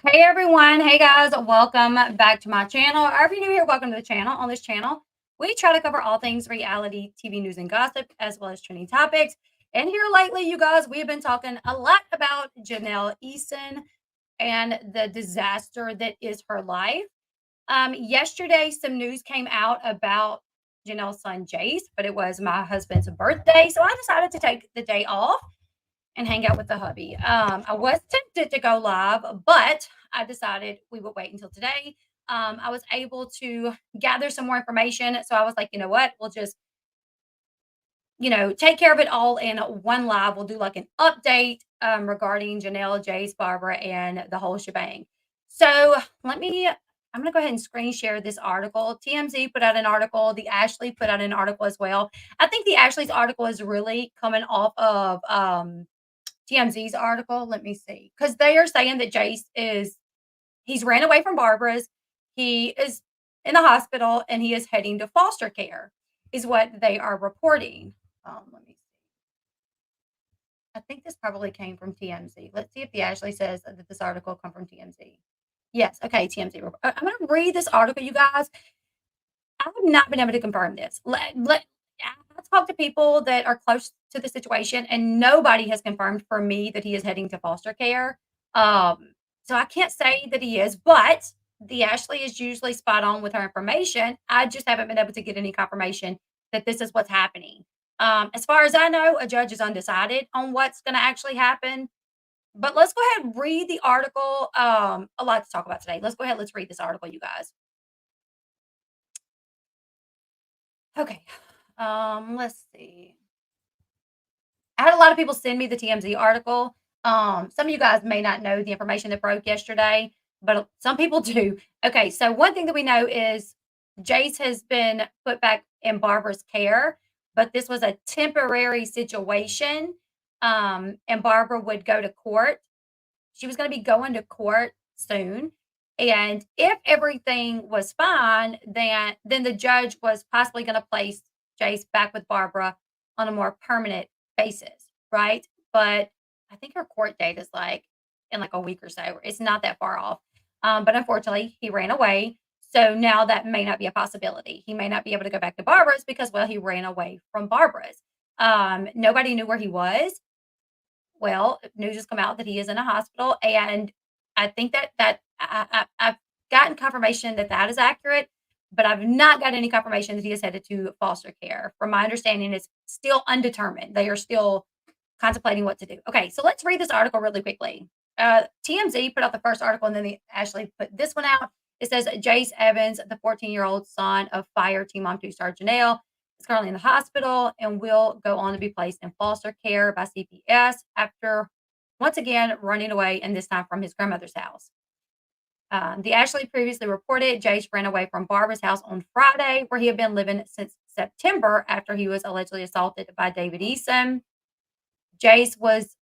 Hey everyone, hey guys, welcome back to my channel. Or if you're new here, welcome to the channel. On this channel, we try to cover all things reality TV news and gossip, as well as trending topics. And here lately, you guys, we have been talking a lot about Jenelle Eason and the disaster that is her life. Yesterday, some news came out about Janelle's son Jace, but it was my husband's birthday, so I decided to take the day off and hang out with the hubby. I was tempted to go live, but I decided we would wait until today. I was able to gather some more information. So I was like, you know what? We'll just, take care of it all in one live. We'll do like an update regarding Jenelle, Jace, Barbara, and the whole shebang. So I'm going to go ahead and screen share this article. TMZ put out an article. The Ashley put out an article as well. I think the Ashley's article is really coming off of TMZ's article. Let me see. Because they are saying that he's ran away from Barbara's. He is in the hospital and he is heading to foster care, is what they are reporting. Let me see. I think this probably came from TMZ. Let's see if the Ashley says that this article come from TMZ. Yes. Okay. TMZ. I'm going to read this article, you guys. I have not been able to confirm this. I talked to people that are close to the situation, and nobody has confirmed for me that he is heading to foster care. So I can't say that he is, but the Ashley is usually spot on with her information. I just haven't been able to get any confirmation that this is what's happening. As far as I know, a judge is undecided on what's going to actually happen. But let's go ahead and read the article. A lot to talk about today. Let's go ahead. Let's read this article, you guys. Okay. Let's see. I had a lot of people send me the TMZ article. Some of you guys may not know the information that broke yesterday, but some people do. Okay, so one thing that we know is Jace has been put back in Barbara's care, but this was a temporary situation. And Barbara would go to court. She was going to be going to court soon. And if everything was fine, then the judge was possibly going to place Jace back with Barbara on a more permanent basis, right? But I think her court date is like in like a week or so. It's not that far off. But unfortunately, he ran away. So now that may not be a possibility. He may not be able to go back to Barbara's because, well, he ran away from Barbara's. Nobody knew where he was. Well, news has come out that he is in a hospital, and I think I've gotten confirmation that that is accurate, but I've not got any confirmation that he is headed to foster care. From my understanding, it's still undetermined. They are still contemplating what to do. Okay, so let's read this article really quickly. TMZ put out the first article, and then they actually put this one out. It says Jace Evans, the 14-year-old son of Fire Team Mom 2-star Jenelle, is currently in the hospital and will go on to be placed in foster care by CPS after once again running away, and this time from his grandmother's house. The Ashley previously reported Jace ran away from Barbara's house on Friday, where he had been living since September after he was allegedly assaulted by David Eason. Jace was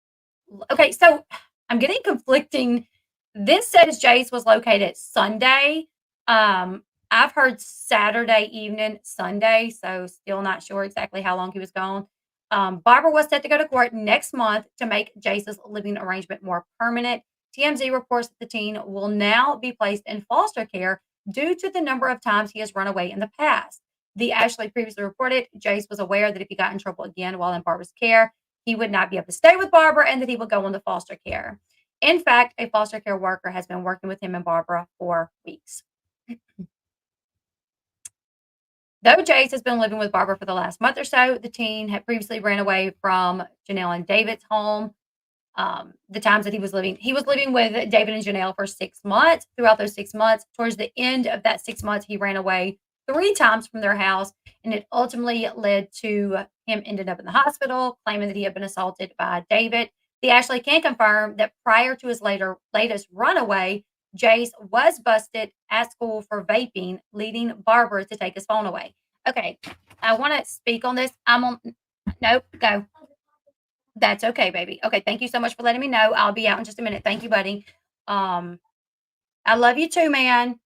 okay. So I'm getting conflicting. This says Jace was located Sunday. I've heard Saturday evening, Sunday, so still not sure exactly how long he was gone. Barbara was set to go to court next month to make Jace's living arrangement more permanent. TMZ reports that the teen will now be placed in foster care due to the number of times he has run away in the past. The Ashley previously reported Jace was aware that if he got in trouble again while in Barbara's care, he would not be able to stay with Barbara and that he would go into foster care. In fact, a foster care worker has been working with him and Barbara for weeks. Though Jace has been living with Barbara for the last month or so, the teen had previously ran away from Jenelle and David's home. The times that he was living with David and Jenelle for 6 months. Throughout those 6 months, towards the end of that 6 months, he ran away 3 times from their house, and it ultimately led to him ending up in the hospital, claiming that he had been assaulted by David. The Ashley can confirm that prior to his latest runaway, Jace was busted at school for vaping, leading Barbara to take his phone away. Okay, I want to speak on this. Nope, go. That's okay, baby. Okay, thank you so much for letting me know. I'll be out in just a minute. Thank you, buddy. I love you too, man.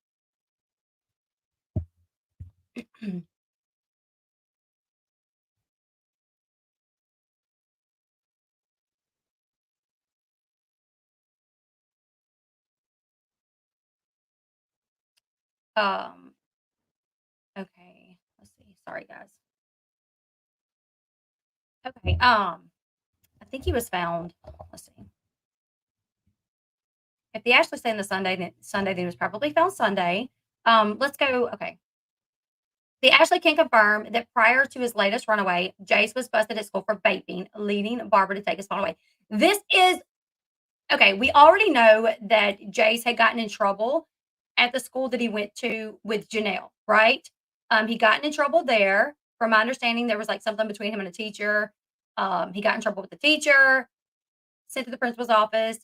Um, okay, let's see. Sorry, guys. Okay, I think he was found. Let's see. If they actually say in the Sunday, then he was probably found Sunday. Let's go. Okay. They actually can confirm that prior to his latest runaway, Jace was busted at school for vaping, leading Barbara to take his phone away. This is okay. We already know that Jace had gotten in trouble at the school that he went to with Jenelle, right? He gotten in trouble there. From my understanding, there was like something between him and a teacher. He got in trouble with the teacher, sent to the principal's office,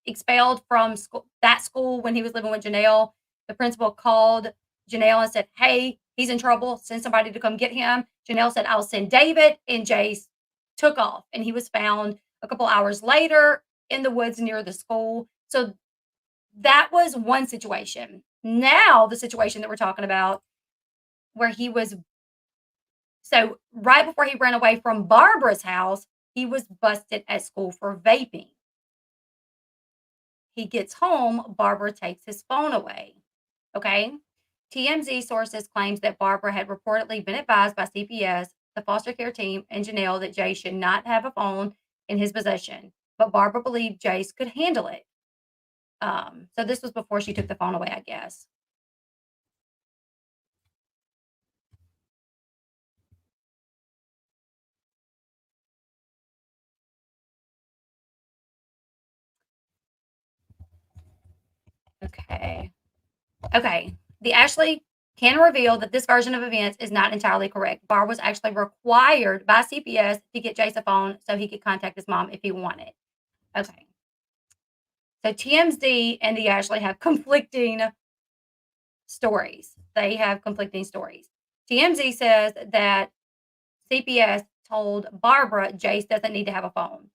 expelled from school when he was living with Janelle. The principal called Janelle and said, "Hey, he's in trouble. Send somebody to come get him." Janelle said, "I'll send David." And Jace took off, and he was found a couple hours later in the woods near the school. So that was one situation. Now, the situation that we're talking about, where he was so right before he ran away from Barbara's house, he was busted at school for vaping. He gets home, Barbara takes his phone away. Okay. TMZ sources claims that Barbara had reportedly been advised by CPS, the foster care team, and Janelle that Jay should not have a phone in his possession, but Barbara believed Jace could handle it. So this was before she took the phone away, I guess. Okay. Okay. The Ashley can reveal that this version of events is not entirely correct. Barb was actually required by CPS to get Jace a phone so he could contact his mom if he wanted. Okay. So TMZ and the Ashley have conflicting stories. They have conflicting stories. TMZ says that CPS told Barbara Jace doesn't need to have a phone,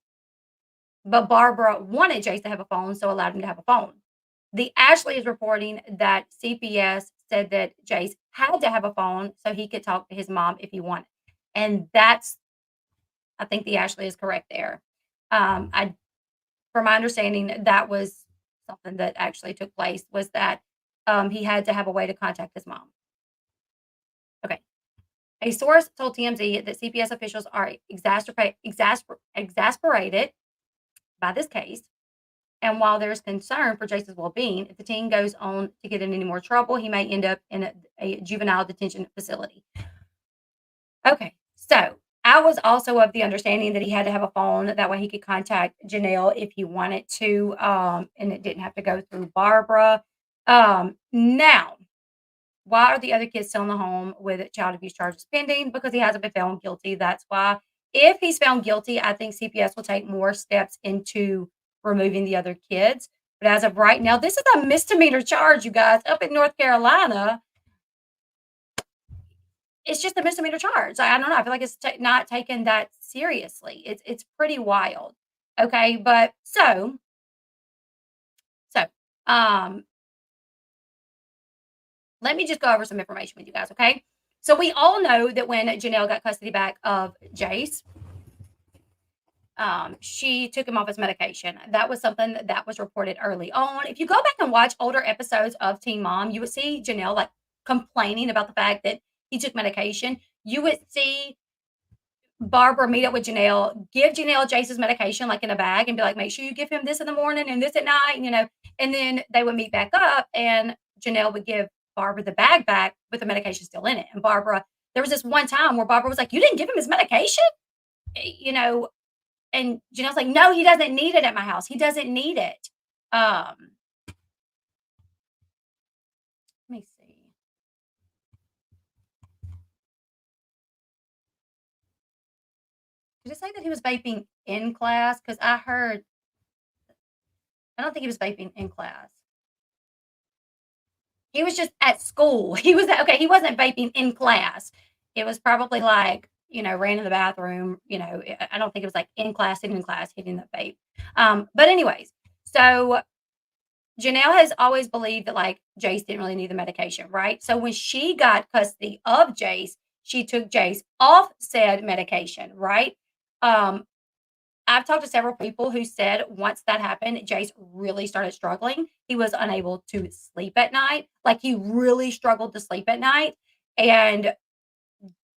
but Barbara wanted Jace to have a phone, so allowed him to have a phone. The Ashley is reporting that CPS said that Jace had to have a phone so he could talk to his mom if he wanted. And I think the Ashley is correct there. I, from my understanding, that was something that actually took place was that he had to have a way to contact his mom. Okay. A source told TMZ that CPS officials are exasperated by this case. And while there's concern for Jace's well being, if the teen goes on to get in any more trouble, he may end up in a juvenile detention facility. Okay. So I was also of the understanding that he had to have a phone. That way he could contact Janelle if he wanted to, and it didn't have to go through Barbara. Now, why are the other kids still in the home with child abuse charges pending? Because he hasn't been found guilty. That's why. If he's found guilty, I think CPS will take more steps into removing the other kids. But as of right now, this is a misdemeanor charge, you guys, up in North Carolina. It's just a misdemeanor charge. I don't know. I feel like it's not taken that seriously. It's pretty wild. Okay, but so um, let me just go over some information with you guys. Okay, so we all know that when Janelle got custody back of Jace, she took him off his medication. That was something that was reported early on. If you go back and watch older episodes of Teen Mom, you would see Janelle like complaining about the fact that he took medication. You would see Barbara meet up with Janelle, give Janelle Jace's medication like in a bag and be like, make sure you give him this in the morning and this at night, and then they would meet back up and Janelle would give Barbara the bag back with the medication still in it. And Barbara, there was this one time where Barbara was like, you didn't give him his medication? And Janelle's like, no, he doesn't need it at my house. He doesn't need it. Let me see. Did it say that he was vaping in class? Because I don't think he was vaping in class. He was just at school. Okay, he wasn't vaping in class. It was probably like, ran in the bathroom, I don't think it was like in class, sitting in class, hitting the vape. But anyways, so Janelle has always believed that, like, Jace didn't really need the medication, right? So when she got custody of Jace, she took Jace off said medication, right? Um, I've talked to several people who said once that happened, Jace really started struggling. He was unable to sleep at night. Like, he really struggled to sleep at night. And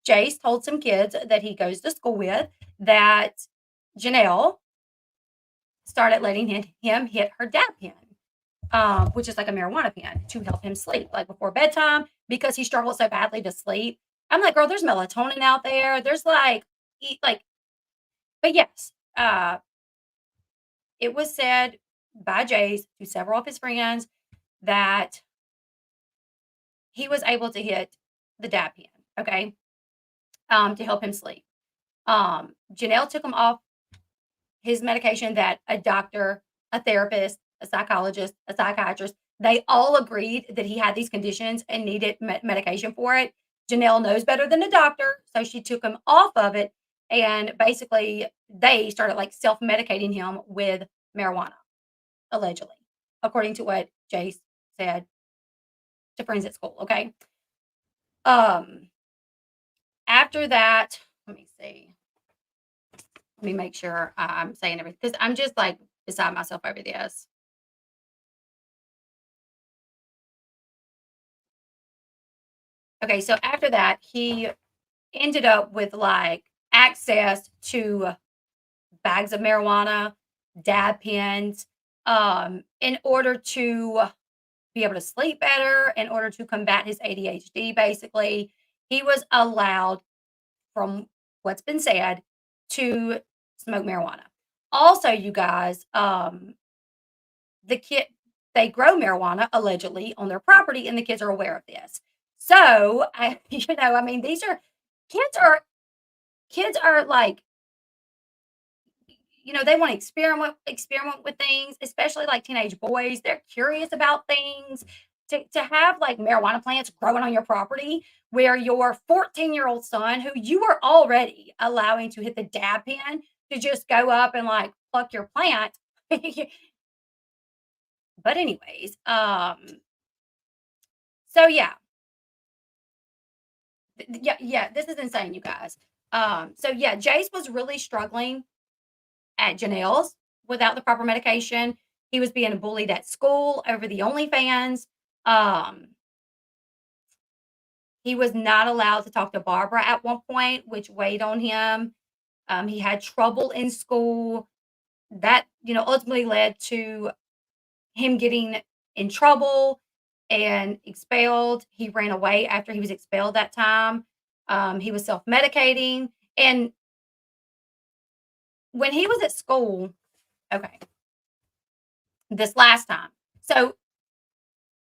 Jace told some kids that he goes to school with that Janelle started letting him hit her dab pen, which is like a marijuana pen to help him sleep, like before bedtime, because he struggled so badly to sleep. I'm like, girl, there's melatonin out there. There's like, like, but yes, it was said by Jace to several of his friends that he was able to hit the dab pen, okay, to help him sleep. Janelle took him off his medication that a doctor, a therapist, a psychologist, a psychiatrist, they all agreed that he had these conditions and needed medication for it. Janelle knows better than a doctor, so she took him off of it. And basically, they started like self medicating him with marijuana, allegedly, according to what Jace said to friends at school. Okay. Um, After that, let me see. Let me make sure I'm saying everything because I'm just like beside myself over this. Okay, so after that, he ended up with like access to bags of marijuana, dab pens, in order to be able to sleep better, in order to combat his ADHD, basically. He was allowed, from what's been said, to smoke marijuana. Also, you guys, the kid they grow marijuana allegedly on their property, and the kids are aware of this. So, I, I mean, these are kids are kids are like, they want to experiment with things, especially like teenage boys. They're curious about things. To have like marijuana plants growing on your property where your 14-year-old son, who you are already allowing to hit the dab pen, to just go up and like pluck your plant. But anyways, so yeah, yeah, this is insane, you guys. So yeah, Jace was really struggling at Janelle's without the proper medication. He was being bullied at school over the OnlyFans. Um, he was not allowed to talk to Barbara at one point, which weighed on him. He had trouble in school. That, ultimately led to him getting in trouble and expelled. He ran away after he was expelled that time. He was self medicating. And when he was at school, okay, this last time. So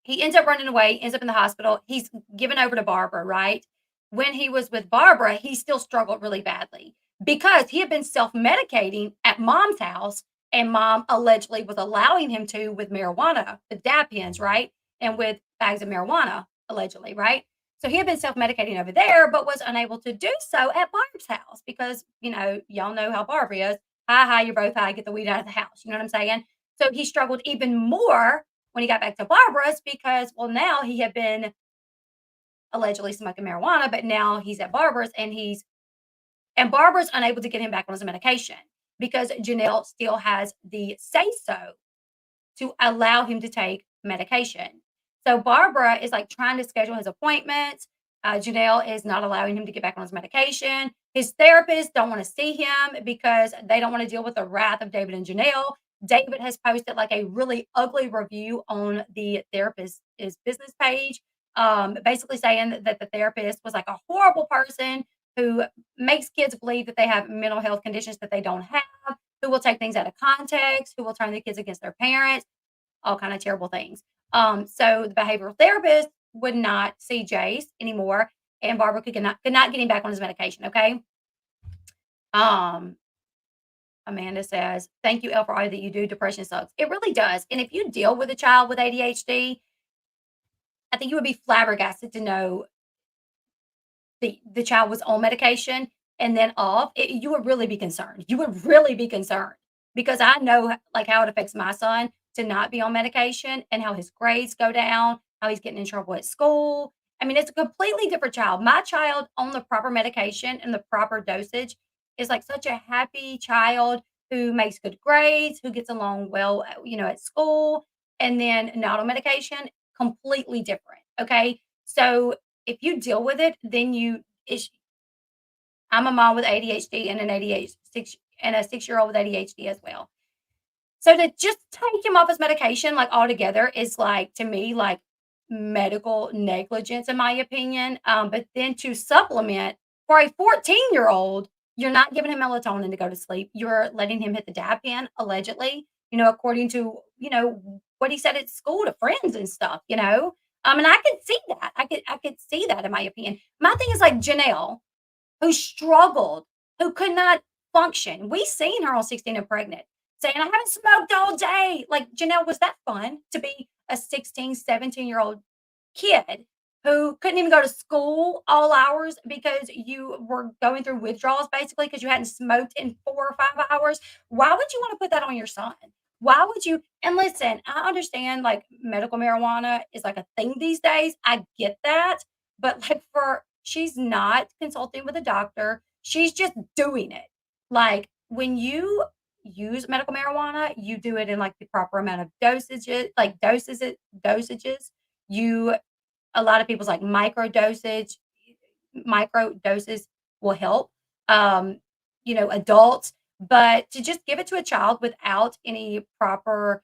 he ends up running away, ends up in the hospital. He's given over to Barbara, right? When he was with Barbara, he still struggled really badly because he had been self medicating at mom's house, and mom allegedly was allowing him to with marijuana, with dab pens, right? And with bags of marijuana, allegedly, right? So he had been self medicating over there, but was unable to do so at Barb's house because, y'all know how Barb is. Hi, hi, you're both high, get the weed out of the house. You know what I'm saying? So he struggled even more when he got back to Barbara's because, well, now he had been allegedly smoking marijuana, but now he's at Barbara's and Barbara's unable to get him back on his medication because Janelle still has the say so to allow him to take medication. So Barbara is like trying to schedule his appointments. Janelle is not allowing him to get back on his medication. His therapists don't want to see him because they don't want to deal with the wrath of David and Janelle. David has posted like a really ugly review on the therapist's business page, basically saying that the therapist was like a horrible person who makes kids believe that they have mental health conditions that they don't have, who will take things out of context, who will turn the kids against their parents, all kind of terrible things. So the behavioral therapist would not see Jace anymore, and Barbara could not get him back on his medication. Okay. Um, Amanda says, "Thank you, Elle, for all that you do. Depression sucks. It really does. And if you deal with a child with ADHD, I think you would be flabbergasted to know the child was on medication and then off. You would really be concerned. You would really be concerned because I know like how it affects my son. to not be on medication and how his grades go down, how he's getting in trouble at school. I mean, it's a completely different child. My child on the proper medication and the proper dosage is like such a happy child who makes good grades, who gets along well, at school, and then not on medication, completely different. Okay. So if you deal with it, then I'm a mom with ADHD and an ADHD and a 6-year-old with ADHD as well. So to just take him off his medication, like, altogether is, like, to me, like, medical negligence, in my opinion, but then to supplement for a 14-year-old, you're not giving him melatonin to go to sleep, you're letting him hit the dab pen, allegedly, according to, what he said at school to friends and stuff, and I could see that, I could see that in my opinion. My thing is, like, Jenelle, who struggled, who could not function. We seen her on 16 and Pregnant saying, "I haven't smoked all day." Like, Janelle, was that fun to be a 16, 17-year-old kid who couldn't even go to school all hours because you were going through withdrawals basically because you hadn't smoked in 4 or 5 hours? Why would you wanna put that on your son? Why would you and listen, I understand, like, medical marijuana is, like, a thing these days. I get that, but, like, for she's not consulting with a doctor, she's just doing it. Like, when you use medical marijuana, you do it in, like, the proper amount of dosages. You a lot of people's, like, micro doses will help, adults, but to just give it to a child without any proper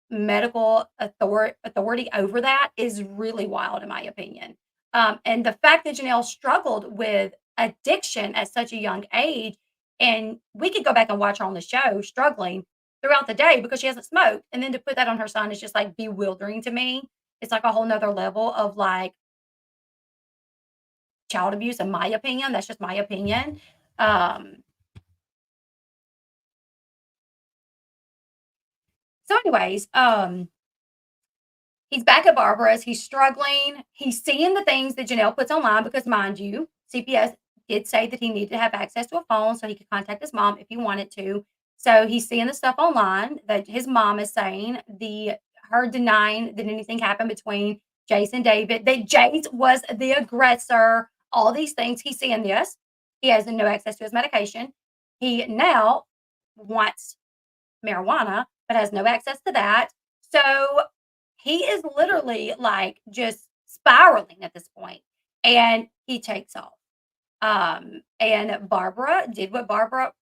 medical authority over that is really wild in my opinion. And the fact that Janelle struggled with addiction at such a young age, and we could go back and watch her on the show struggling throughout the day because she hasn't smoked. And then to put that on her son is just like bewildering to me. It's like a whole nother level of like child abuse, in my opinion. That's just my opinion. Um, so anyways, he's back at Barbara's. He's struggling. He's seeing the things that Janelle puts online because, mind you, CPS did say that he needed to have access to a phone so he could contact his mom if he wanted to. So he's seeing the stuff online that his mom is saying, her denying that anything happened between Jace and David, that Jace was the aggressor, all these things. He's seeing this. He has no access to his medication. He now wants marijuana, but has no access to that. So he is literally like just spiraling at this point, and he takes off. And Barbara did what Barbara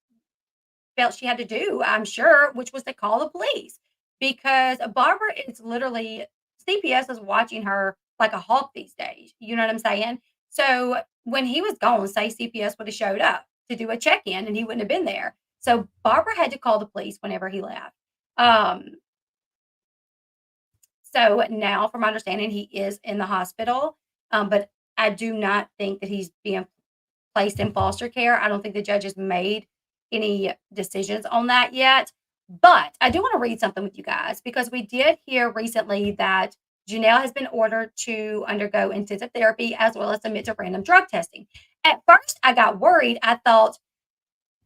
felt she had to do, I'm sure, which was to call the police because Barbara is literally CPS is watching her like a hawk these days. You know what I'm saying? So when he was gone, say CPS would have showed up to do a check in and he wouldn't have been there. So Barbara had to call the police whenever he left. Um, so now, from my understanding, he is in the hospital, but I do not think that he's being placed in foster care. I don't think the judge has made any decisions on that yet. But I do want to read something with you guys because we did hear recently that Janelle has been ordered to undergo intensive therapy as well as submit to random drug testing. At first, I got worried. I thought,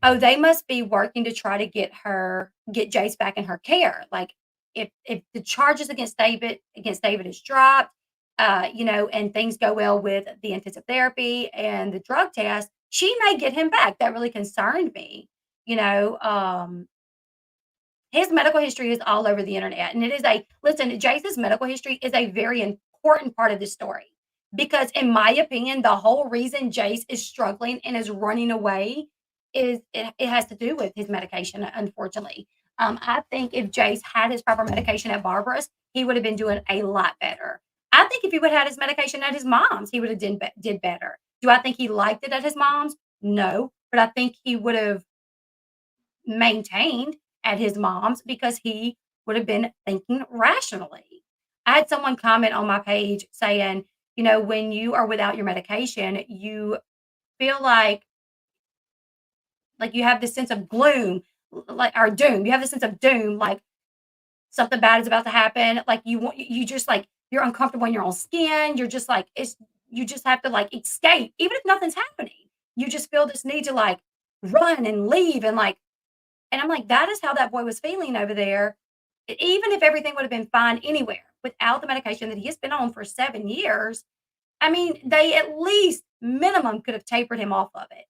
oh, they must be working to try to get Jace back in her care. Like if the charges against David is dropped, and things go well with the intensive therapy and the drug test, she may get him back. That really concerned me. You know, his medical history is all over the internet, and it is a listen. Jace's medical history is a very important part of this story because, in my opinion, the whole reason Jace is struggling and is running away it has to do with his medication. Unfortunately, I think if Jace had his proper medication at Barbara's, he would have been doing a lot better. I think if he would have had his medication at his mom's, he would have did better. Do I think he liked it at his mom's? No, but I think he would have maintained at his mom's because he would have been thinking rationally. I had someone comment on my page saying, when you are without your medication, you feel like you have this sense of gloom, like or doom. You have this sense of doom, like something bad is about to happen. Like you just like you're uncomfortable in your own skin. You're just like you just have to like escape, even if nothing's happening. You just feel this need to like run and leave and I'm like, that is how that boy was feeling over there even if everything would have been fine anywhere without the medication that he has been on for 7 years, I mean, they at least minimum could have tapered him off of it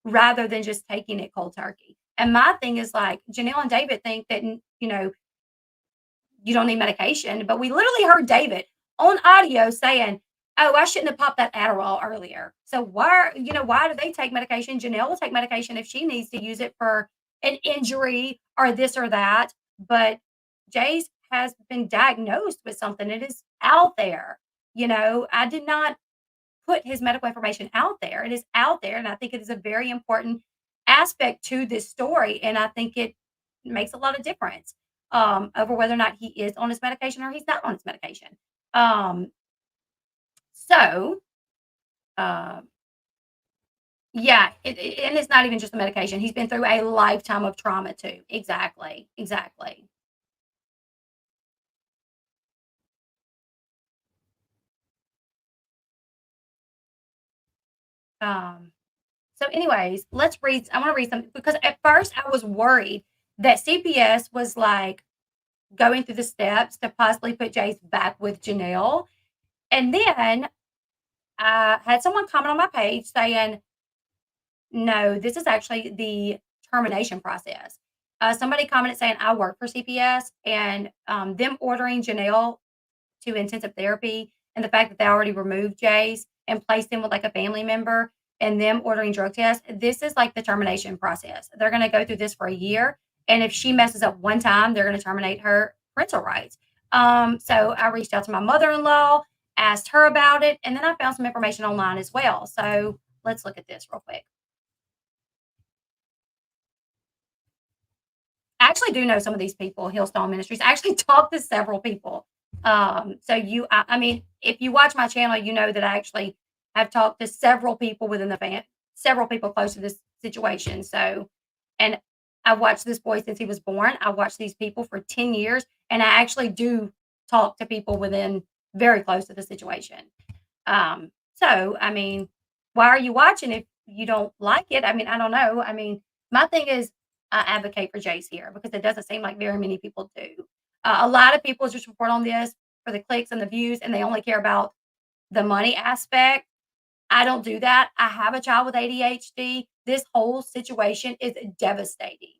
rather than just taking it cold turkey. And my thing is like Janelle and David think that, you don't need medication. But we literally heard David on audio saying, "Oh, I shouldn't have popped that Adderall earlier." So why do they take medication? Janelle will take medication if she needs to use it for an injury or this or that. But Jace has been diagnosed with something. It is out there. I did not put his medical information out there. It is out there, and I think it is a very important aspect to this story, and I think it makes a lot of difference, over whether or not he is on his medication or he's not on his medication. Um, so, uh, yeah, and it's not even just the medication. He's been through a lifetime of trauma too. Exactly, exactly. Um, so anyways, let's read I wanna read something because at first I was worried that CPS was, like, going through the steps to possibly put Jace back with Janelle. And then I had someone comment on my page saying, no, this is actually the termination process. Somebody commented saying, I work for CPS and them ordering Janelle to intensive therapy and the fact that they already removed Jace and placed him with like a family member and them ordering drug tests, this is like the termination process. They're going to go through this for a year. And if she messes up one time, they're going to terminate her parental rights. So I reached out to my mother in law, asked her about it, and then I found some information online as well. So let's look at this real quick. I actually do know some of these people, Hillstone Ministries. I actually talked to several people. I mean, if you watch my channel, you know that I actually have talked to several people within the several people close to this situation. So, and I've watched this boy since he was born. I watched these people for 10 years, and I actually do talk to people within very close to the situation. I mean, why are you watching if you don't like it? I mean, I don't know. I mean, my thing is I advocate for Jace here because it doesn't seem like very many people do. A lot of people just report on this for the clicks and the views, and they only care about the money aspect. I don't do that. I have a child with ADHD. This whole situation is devastating.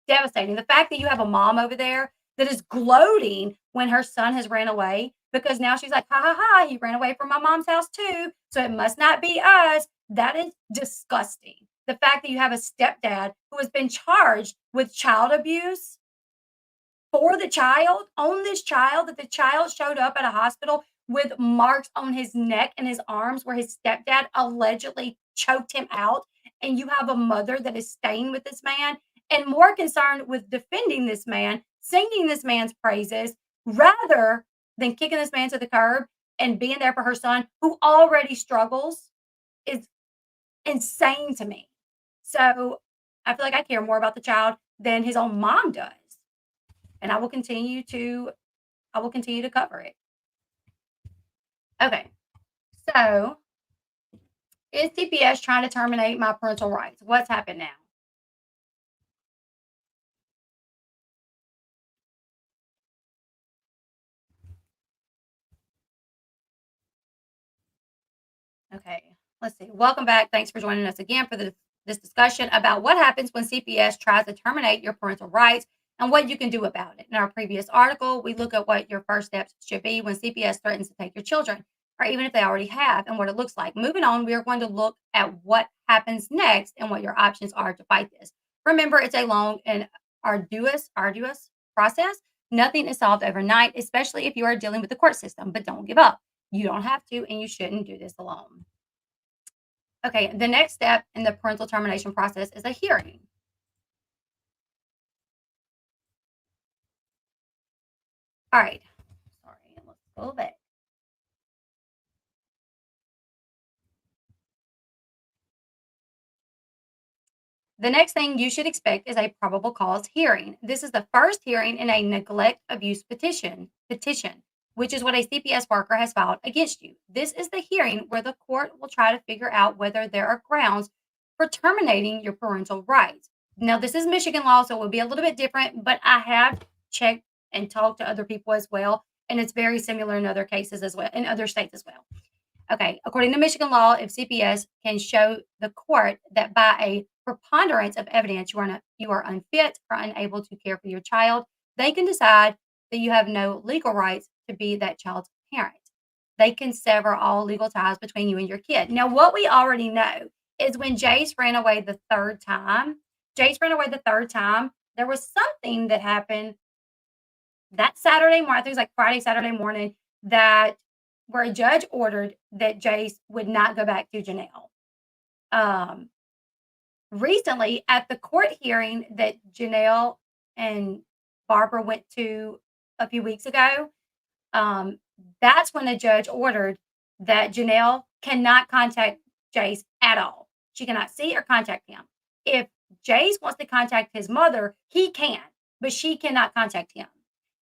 Devastating. The fact that you have a mom over there that is gloating when her son has ran away because now she's like, ha ha ha, he ran away from my mom's house too. So it must not be us. That is disgusting. The fact that you have a stepdad who has been charged with child abuse for the child, on this child, that the child showed up at a hospital with marks on his neck and his arms where his stepdad allegedly choked him out. And you have a mother that is staying with this man and more concerned with defending this man, singing this man's praises, rather than kicking this man to the curb and being there for her son who already struggles is insane to me. So I feel like I care more about the child than his own mom does. And I will continue to cover it. Okay. So is CPS trying to terminate my parental rights? What's happened now? Okay. Let's see. Welcome back. Thanks for joining us again for this discussion about what happens when CPS tries to terminate your parental rights and what you can do about it. In our previous article, we look at what your first steps should be when CPS threatens to take your children, or even if they already have, and what it looks like. Moving on, we are going to look at what happens next and what your options are to fight this. Remember, it's a long and arduous process. Nothing is solved overnight, especially if you are dealing with the court system, but don't give up. You don't have to, and you shouldn't do this alone. Okay, the next step in the parental termination process is a hearing. All right. Sorry, let's go back. The next thing you should expect is a probable cause hearing. This is the first hearing in a neglect abuse petition, which is what a CPS worker has filed against you. This is the hearing where the court will try to figure out whether there are grounds for terminating your parental rights. Now, this is Michigan law, so it will be a little bit different, but I have checked and talk to other people as well. And it's very similar in other cases as well, in other states as well. Okay, according to Michigan law, if CPS can show the court that by a preponderance of evidence you are unfit or unable to care for your child, they can decide that you have no legal rights to be that child's parent. They can sever all legal ties between you and your kid. Now, what we already know is when Jace ran away the third time, there was something that happened that Saturday morning, I think it was like Friday, Saturday morning, that where a judge ordered that Jace would not go back to Jenelle. Um, Recently, at the court hearing that Jenelle and Barbara went to a few weeks ago, um, that's when a judge ordered that Jenelle cannot contact Jace at all. She cannot see or contact him. If Jace wants to contact his mother, he can, but she cannot contact him.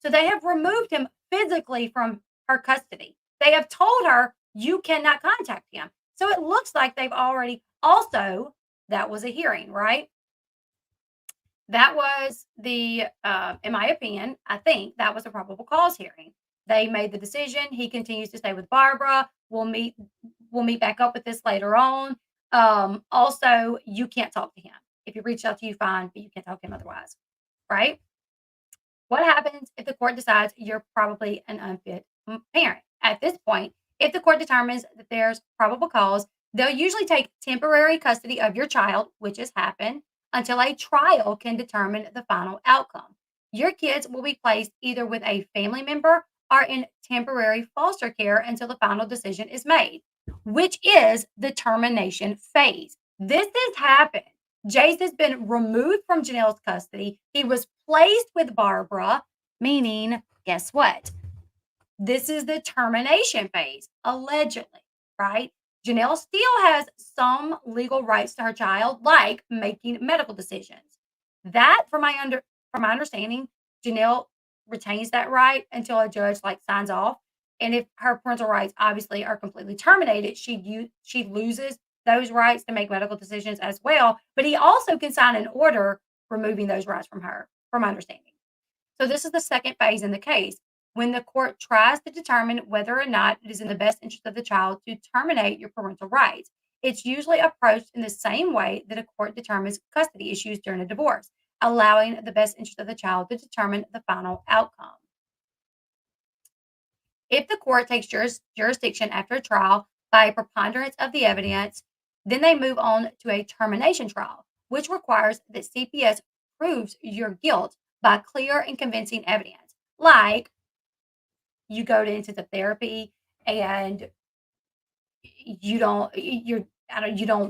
So they have removed him physically from her custody. They have told her, you cannot contact him. So it looks like they've already also, that was a hearing, right? That was in my opinion, I think that was a probable cause hearing. They made the decision. He continues to stay with Barbara. We'll meet back up with this later on. Also, you can't talk to him. If he reached out to you, fine, but you can't talk to him otherwise, right? What happens if the court decides you're probably an unfit parent? At this point, if the court determines that there's probable cause, they'll usually take temporary custody of your child, which has happened, until a trial can determine the final outcome. Your kids will be placed either with a family member or in temporary foster care until the final decision is made, which is the termination phase. This has happened. Jace has been removed from Janelle's custody. He was placed with Barbara, meaning, guess what? This is the termination phase, allegedly, right? Jenelle still has some legal rights to her child, like making medical decisions. That, from my understanding, Jenelle retains that right until a judge signs off. And if her parental rights obviously are completely terminated, she loses those rights to make medical decisions as well. But he also can sign an order removing those rights from her, from my understanding. So this is the second phase in the case, when the court tries to determine whether or not it is in the best interest of the child to terminate your parental rights. It's usually approached in the same way that a court determines custody issues during a divorce, allowing the best interest of the child to determine the final outcome. If the court takes jurisdiction after a trial by a preponderance of the evidence, then they move on to a termination trial, which requires that CPS proves your guilt by clear and convincing evidence. Like you go to intensive therapy and you don't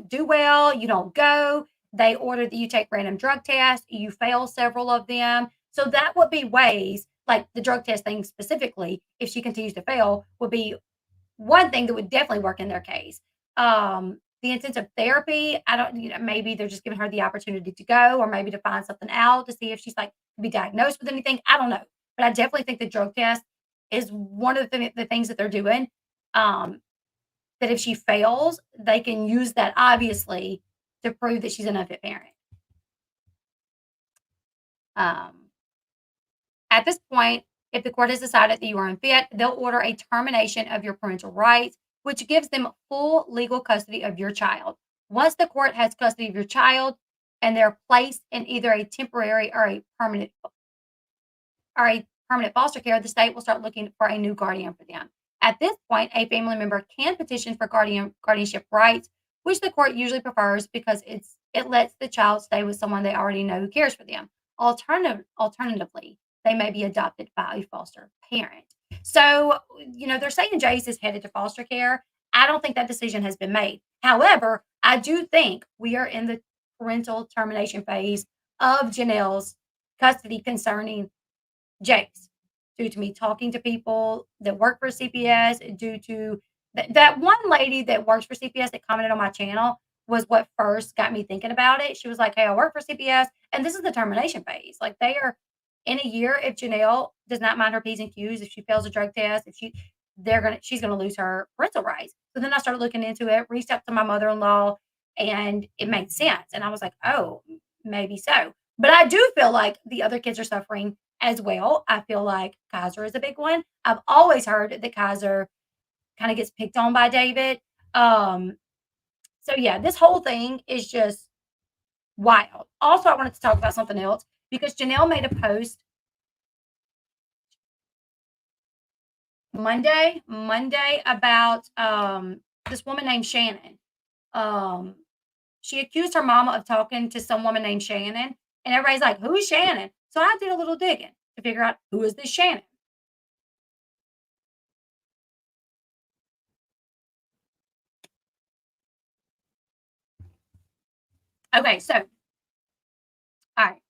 do well, you don't go. They order that you take random drug tests, you fail several of them. So that would be ways, like the drug test thing specifically, if she continues to fail, would be one thing that would definitely work in their case. The intensive therapy, I don't, maybe they're just giving her the opportunity to go, or maybe to find something out to see if she's to be diagnosed with anything. I don't know. But I definitely think the drug test is one of the things that they're doing. That if she fails, they can use that obviously to prove that she's an unfit parent. At this point, if the court has decided that you are unfit, they'll order a termination of your parental rights, which gives them full legal custody of your child. Once the court has custody of your child and they're placed in either a temporary or a permanent foster care, the state will start looking for a new guardian for them. At this point, a family member can petition for guardianship rights, which the court usually prefers because it lets the child stay with someone they already know who cares for them. Alternatively, they may be adopted by a foster parent. So, they're saying Jace is headed to foster care. I don't think that decision has been made. However, I do think we are in the parental termination phase of Janelle's custody concerning Jace, due to me talking to people that work for CPS, due to that one lady that works for CPS that commented on my channel was what first got me thinking about it. She was like, hey, I work for CPS, and this is the termination phase. They are in a year, if Jenelle does not mind her P's and Q's, if she fails a drug test, she's gonna lose her parental rights. So then I started looking into it, reached out to my mother-in-law, and it made sense. And I was like, oh, maybe so. But I do feel like the other kids are suffering as well. I feel like Kaiser is a big one. I've always heard that Kaiser kind of gets picked on by David. Um, so yeah, this whole thing is just wild. Also, I wanted to talk about something else because Jenelle made a post Monday about this woman named Shannon. Um, she accused her mama of talking to some woman named Shannon, and everybody's like, "Who's Shannon?" So I did a little digging to figure out who is this Shannon. Okay, so all right.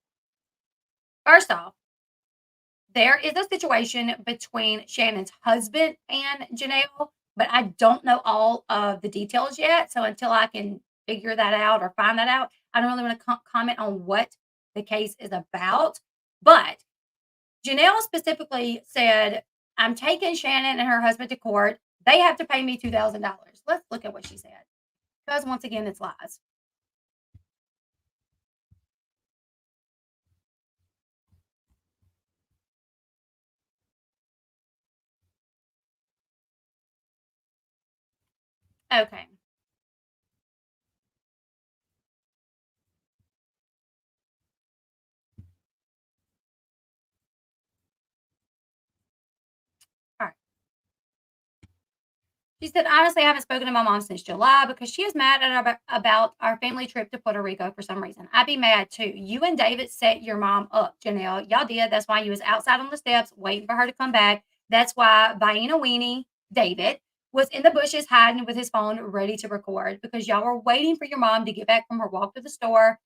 First off, there is a situation between Shannon's husband and Janelle, but I don't know all of the details yet. So until I can figure that out or find that out, I don't really want to comment on what the case is about. But Janelle specifically said, I'm taking Shannon and her husband to court. They have to pay me $2,000. Let's look at what she said. Because once again, it's lies. Okay. All right. She said, honestly, I haven't spoken to my mom since July because she is mad at about our family trip to Puerto Rico for some reason. I'd be mad too. You and David set your mom up, Janelle. Y'all did. That's why you was outside on the steps waiting for her to come back. That's why Vienna Weenie, David, was in the bushes hiding with his phone ready to record because y'all were waiting for your mom to get back from her walk to the store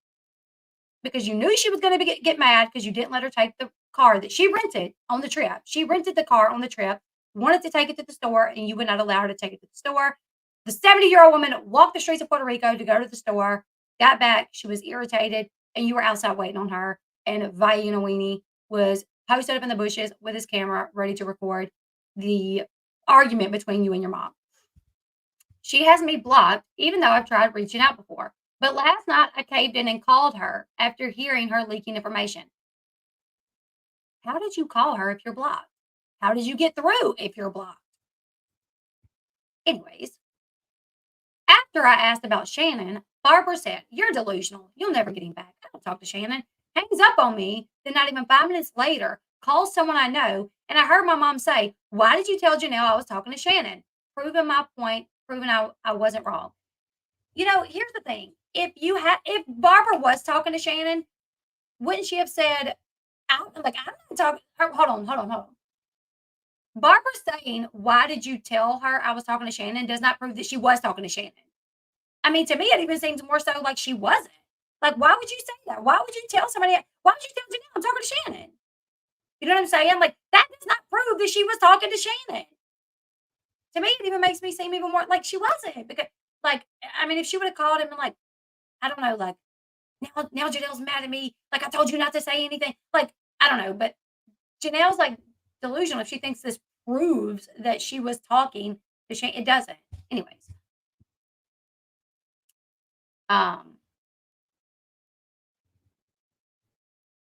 because you knew she was going to get mad because you didn't let her take the car that she rented on the trip. She rented the car on the trip, wanted to take it to the store, and you would not allow her to take it to the store. The 70-year-old woman walked the streets of Puerto Rico to go to the store, got back. She was irritated, and you were outside waiting on her. And Vienna Weenie was posted up in the bushes with his camera, ready to record the argument between you and your mom. She has me blocked, even though I've tried reaching out before. But last night I caved in and called her after hearing her leaking information. How did you call her if you're blocked? How did you get through if you're blocked? Anyways, after I asked about Shannon, Barbara said, you're delusional. You'll never get him back. I don't talk to Shannon. Hangs up on me. Then, not even 5 minutes later, calls someone I know. And I heard my mom say, why did you tell Jenelle I was talking to Shannon? Proving my point, proving I wasn't wrong. You know, here's the thing. If Barbara was talking to Shannon, wouldn't she have said, I'm not talking, hold on. Barbara saying, why did you tell her I was talking to Shannon does not prove that she was talking to Shannon. I mean, to me, it even seems more so like she wasn't. Like, why would you say that? Why would you tell somebody, why would you tell Janelle I'm talking to Shannon? You know what I'm saying? Like, that does not prove that she was talking to Shannon. To me, it even makes me seem even more like she wasn't. Because, like, I mean, if she would have called him and, like, I don't know, like, now Janelle's mad at me. Like, I told you not to say anything. Like, I don't know. But Janelle's, like, delusional if she thinks this proves that she was talking to Shane. It doesn't. Anyways. Um,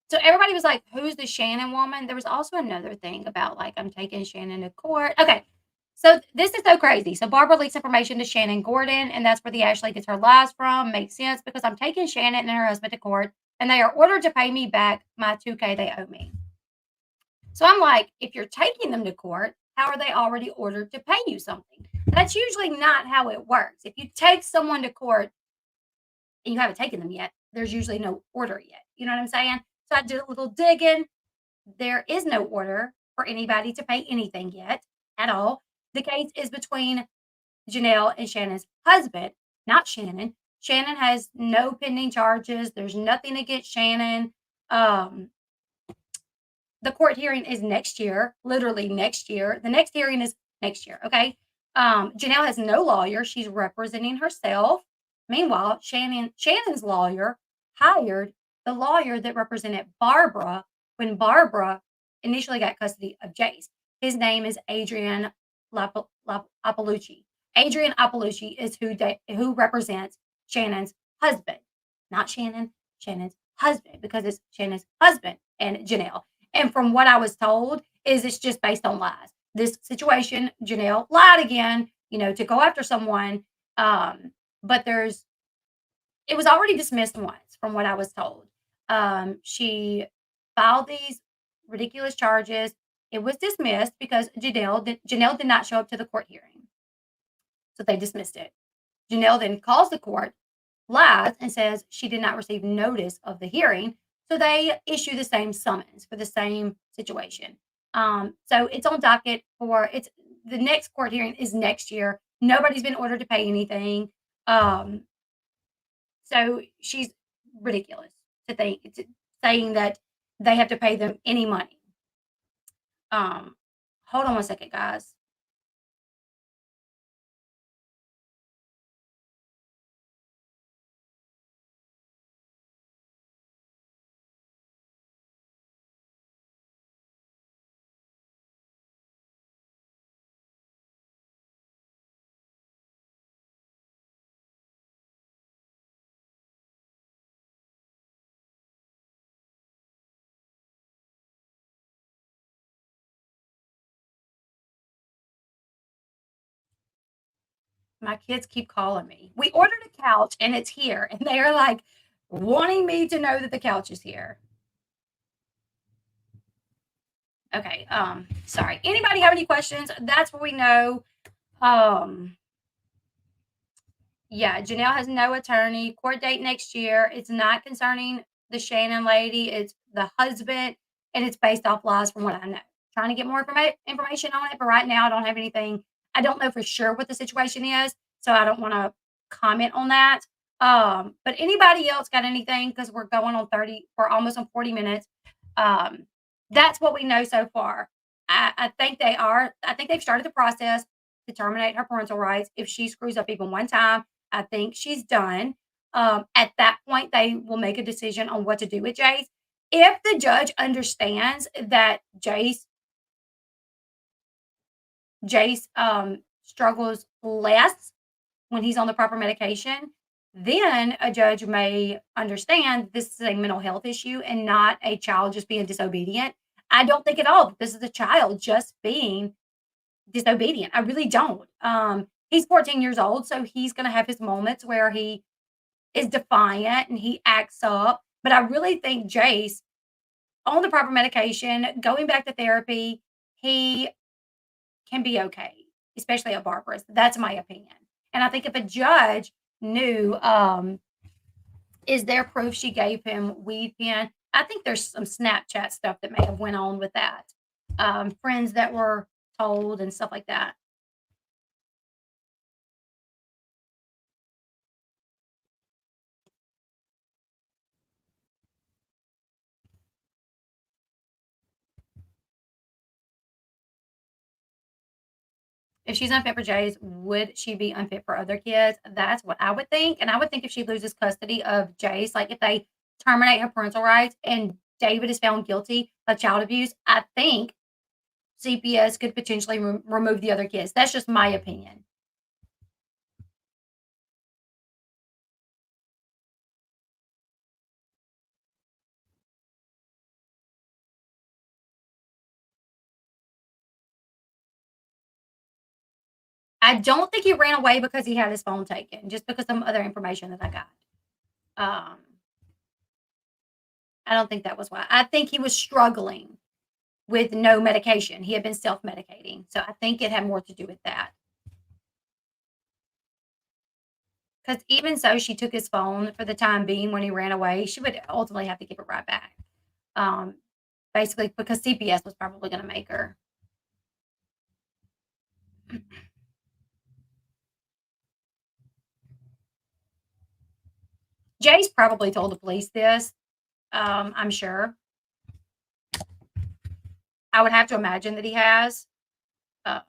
so everybody was like, who's the Shannon woman? There was also another thing about like I'm taking Shannon to court. Okay. So this is so crazy. So Barbara leaks information to Shannon Gordon, and that's where the Ashley gets her lies from. Makes sense because I'm taking Shannon and her husband to court, and they are ordered to pay me back my 2K they owe me. So I'm like, if you're taking them to court, how are they already ordered to pay you something? That's usually not how it works. If you take someone to court and you haven't taken them yet, there's usually no order yet. You know what I'm saying? So I did a little digging. There is no order for anybody to pay anything yet at all. The case is between Janelle and Shannon's husband, not Shannon. Shannon has no pending charges. There's nothing against Shannon. Um, the court hearing is next year, literally next year. The next hearing is next year. Okay. Janelle has no lawyer. She's representing herself. Meanwhile, Shannon's lawyer hired the lawyer that represented Barbara when Barbara initially got custody of Jace. His name is Adrian Appalucci. Adrian Appalucci is who represents Shannon's husband, not Shannon, Shannon's husband, because it's Shannon's husband and Janelle. And from what I was told, is it's just based on lies. This situation, Jenelle lied again, to go after someone. But it was already dismissed once, from what I was told. She filed these ridiculous charges. It was dismissed because Janelle did not show up to the court hearing, so they dismissed it. Janelle then calls the court, lies, and says she did not receive notice of the hearing, so they issue the same summons for the same situation. So it's on docket for it's the next court hearing is next year. Nobody's been ordered to pay anything. Um, so she's ridiculous saying that they have to pay them any money. Um, Hold on one second, guys. My kids keep calling me. We ordered a couch and it's here, and they are like wanting me to know that the couch is here. Okay. Sorry. Anybody have any questions? That's what we know. Um, Yeah, Janelle has no attorney. Court date next year. It's not concerning the Shannon lady. It's the husband, and it's based off lies from what I know. Trying to get more information on it, but right now I don't have anything. I don't know for sure what the situation is, so I don't want to comment on that. But anybody else got anything? Because we're going on 30, we're almost on 40 minutes. Um, that's what we know so far. I think they are. I think they've started the process to terminate her parental rights if she screws up even one time. I think she's done. At that point, they will make a decision on what to do with Jace. If the judge understands that Jace struggles less when he's on the proper medication, then a judge may understand this is a mental health issue and not a child just being disobedient. I don't think at all that this is a child just being disobedient. I really don't. He's 14 years old, so he's going to have his moments where he is defiant and he acts up. But I really think Jace, on the proper medication, going back to therapy, he can be okay, especially at Barbara's. That's my opinion. And I think if a judge knew, is there proof she gave him weed pen? I think there's some Snapchat stuff that may have went on with that. Friends that were told and stuff like that. If she's unfit for Jays, would she be unfit for other kids? That's what I would think. And I would think if she loses custody of Jace, like if they terminate her parental rights and David is found guilty of child abuse, I think CPS could potentially remove the other kids. That's just my opinion. I don't think he ran away because he had his phone taken, just because some other information that I got. Um, I don't think that was why. I think he was struggling with no medication. He had been self medicating. So I think it had more to do with that. Because even so, she took his phone for the time being when he ran away. She would ultimately have to give it right back. Um, Basically, because CPS was probably going to make her. Jace probably told the police this. I'm sure. I would have to imagine that he has. Uh,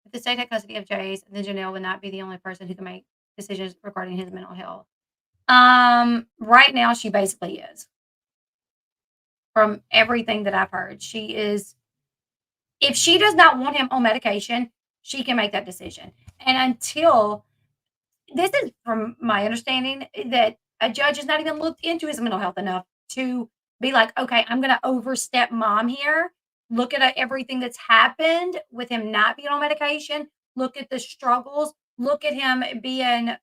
if the state had custody of Jace, then Jenelle would not be the only person who can make decisions regarding his mental health. Right now, she basically is. From everything that I've heard, she is. If she does not want him on medication, she can make that decision. And until this is from my understanding that A judge has not even looked into his mental health enough to be like, okay, I'm going to overstep mom here. Look at everything that's happened with him not being on medication. Look at the struggles. Look at him being,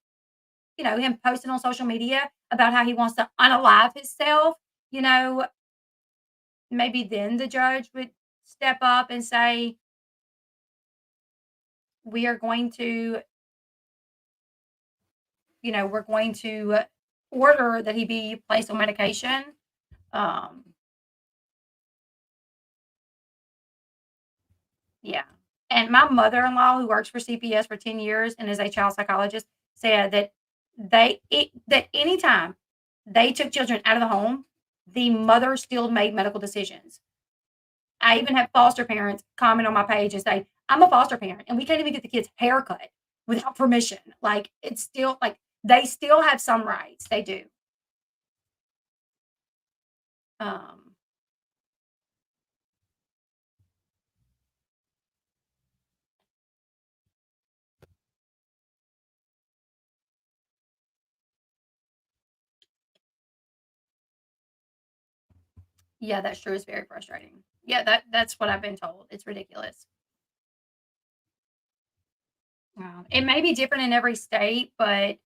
him posting on social media about how he wants to unalive himself. You know, maybe then the judge would step up and say, we are going to, we're going to order that he be placed on medication. Um, yeah. And my mother-in-law, who works for CPS for 10 years and is a child psychologist, said that that anytime they took children out of the home, the mother still made medical decisions. I even have foster parents comment on my page and say, I'm a foster parent and we can't even get the kids haircut without permission. Like it's still like they still have some rights. They do. Um, yeah, that's true. It's very frustrating. Yeah, that's what I've been told. It's ridiculous. It may be different in every state, but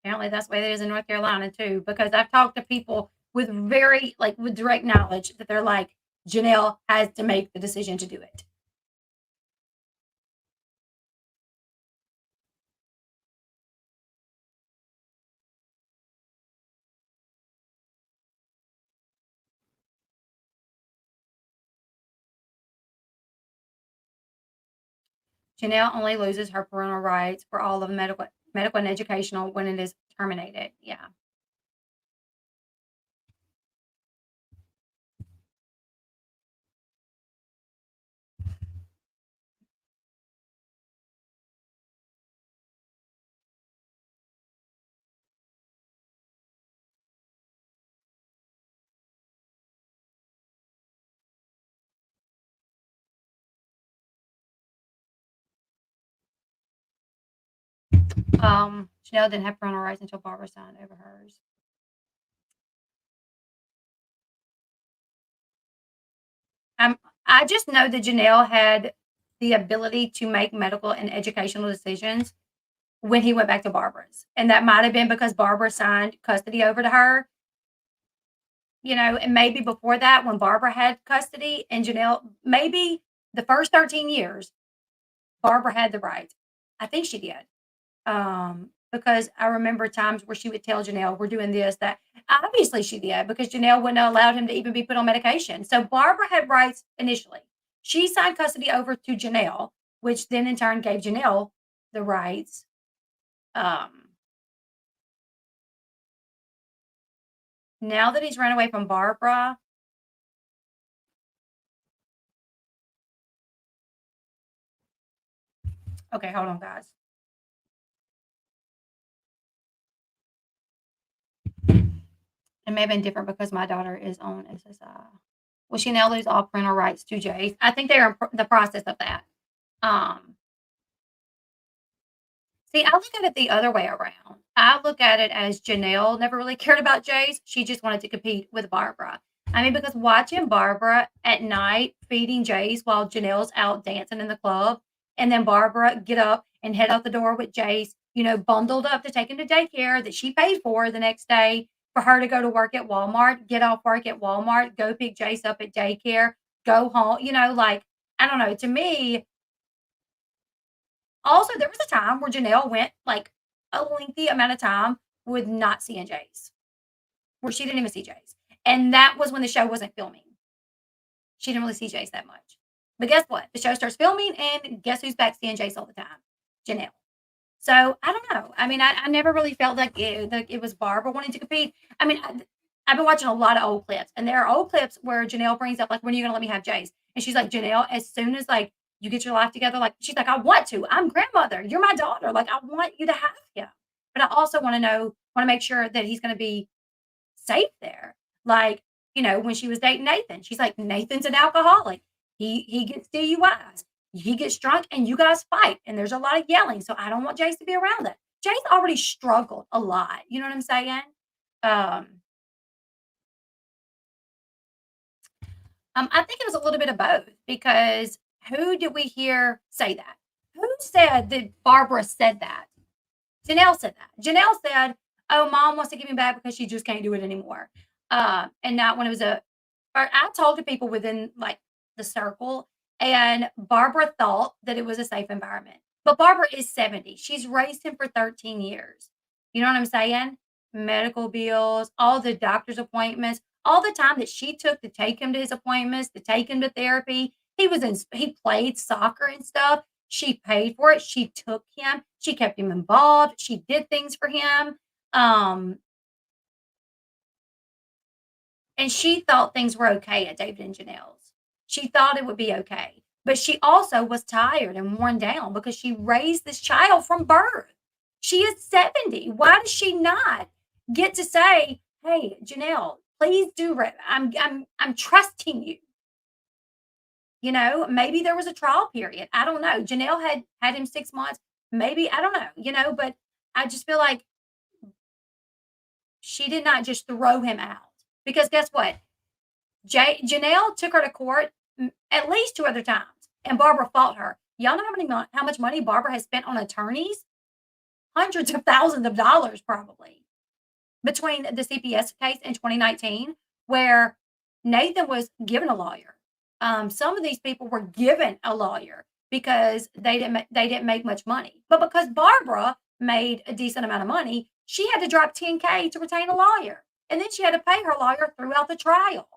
apparently that's the way it is in North Carolina too. Because I've talked to people with with direct knowledge that they're like, Janelle has to make the decision to do it. Janelle only loses her parental rights for all of medical and educational when it is terminated. Yeah. Janelle didn't have parental rights until Barbara signed over hers. Um, I just know that Janelle had the ability to make medical and educational decisions when he went back to Barbara's. And that might have been because Barbara signed custody over to her, and maybe before that, when Barbara had custody and Janelle, maybe the first 13 years, Barbara had the rights. I think she did. Because I remember times where she would tell Janelle, "We're doing this, that." Obviously, she did because Janelle wouldn't have allowed him to even be put on medication. So Barbara had rights initially. She signed custody over to Janelle, which then in turn gave Janelle the rights. Um, Now that he's run away from Barbara, okay, hold on, guys. It may have been different because my daughter is on SSI. Will she now lose all parental rights to Jace? I think they're in the process of that. Um, See, I look at it the other way around. I look at it as Janelle never really cared about Jace. She just wanted to compete with Barbara. I mean, because watching Barbara at night feeding Jace while Janelle's out dancing in the club, and then Barbara get up and head out the door with Jace, bundled up to take him to daycare that she paid for the next day for her to go to work at Walmart, get off work at Walmart, go pick Jace up at daycare, go home, like, I don't know. To me, also, there was a time where Janelle went, like, a lengthy amount of time with not seeing Jace, where she didn't even see Jace, and that was when the show wasn't filming. She didn't really see Jace that much. But guess what? The show starts filming, and guess who's back seeing Jace all the time? Janelle. So, I don't know. I mean, I never really felt like it was Barbara wanting to compete. I mean, I've been watching a lot of old clips, and there are old clips where Janelle brings up, like, "When are you gonna let me have Jace?" And she's like, "Janelle, as soon as, like, you get your life together," like, she's like, "I want to. I'm grandmother. You're my daughter. Like, I want you to have him. But I also wanna make sure that he's gonna be safe there." Like, when she was dating Nathan, she's like, "Nathan's an alcoholic. He gets DUIs. He gets drunk and you guys fight and there's a lot of yelling. So I don't want Jace to be around that." Jace already struggled a lot. You know what I'm saying? Um, I think it was a little bit of both because who did we hear say that? Who said that Barbara said that? Jenelle said that. Jenelle said, "Oh, mom wants to give me back because she just can't do it anymore." And not when it was a. Or I told to people within like the circle, and Barbara thought that it was a safe environment. But Barbara is 70. She's raised him for 13 years. You know what I'm saying? Medical bills, all the doctor's appointments, all the time that she took to take him to his appointments, to take him to therapy. He played soccer and stuff. She paid for it. She took him. She kept him involved. She did things for him. Um, and she thought things were okay at David and Janelle's. She thought it would be okay. But she also was tired and worn down because she raised this child from birth. She is 70. Why does she not get to say, "Hey, Jenelle, please do I'm trusting you." You know, maybe there was a trial period. I don't know. Janelle had him 6 months. Maybe, I don't know, but I just feel like she did not just throw him out. Because guess what? Janelle took her to court at least 2 other times, and Barbara fought her. Y'all know how much money Barbara has spent on attorneys? Hundreds of thousands of dollars, probably, between the CPS case in 2019, where Nathan was given a lawyer. Some of these people were given a lawyer because they didn't make much money, but because Barbara made a decent amount of money, she had to drop 10K to retain a lawyer, and then she had to pay her lawyer throughout the trial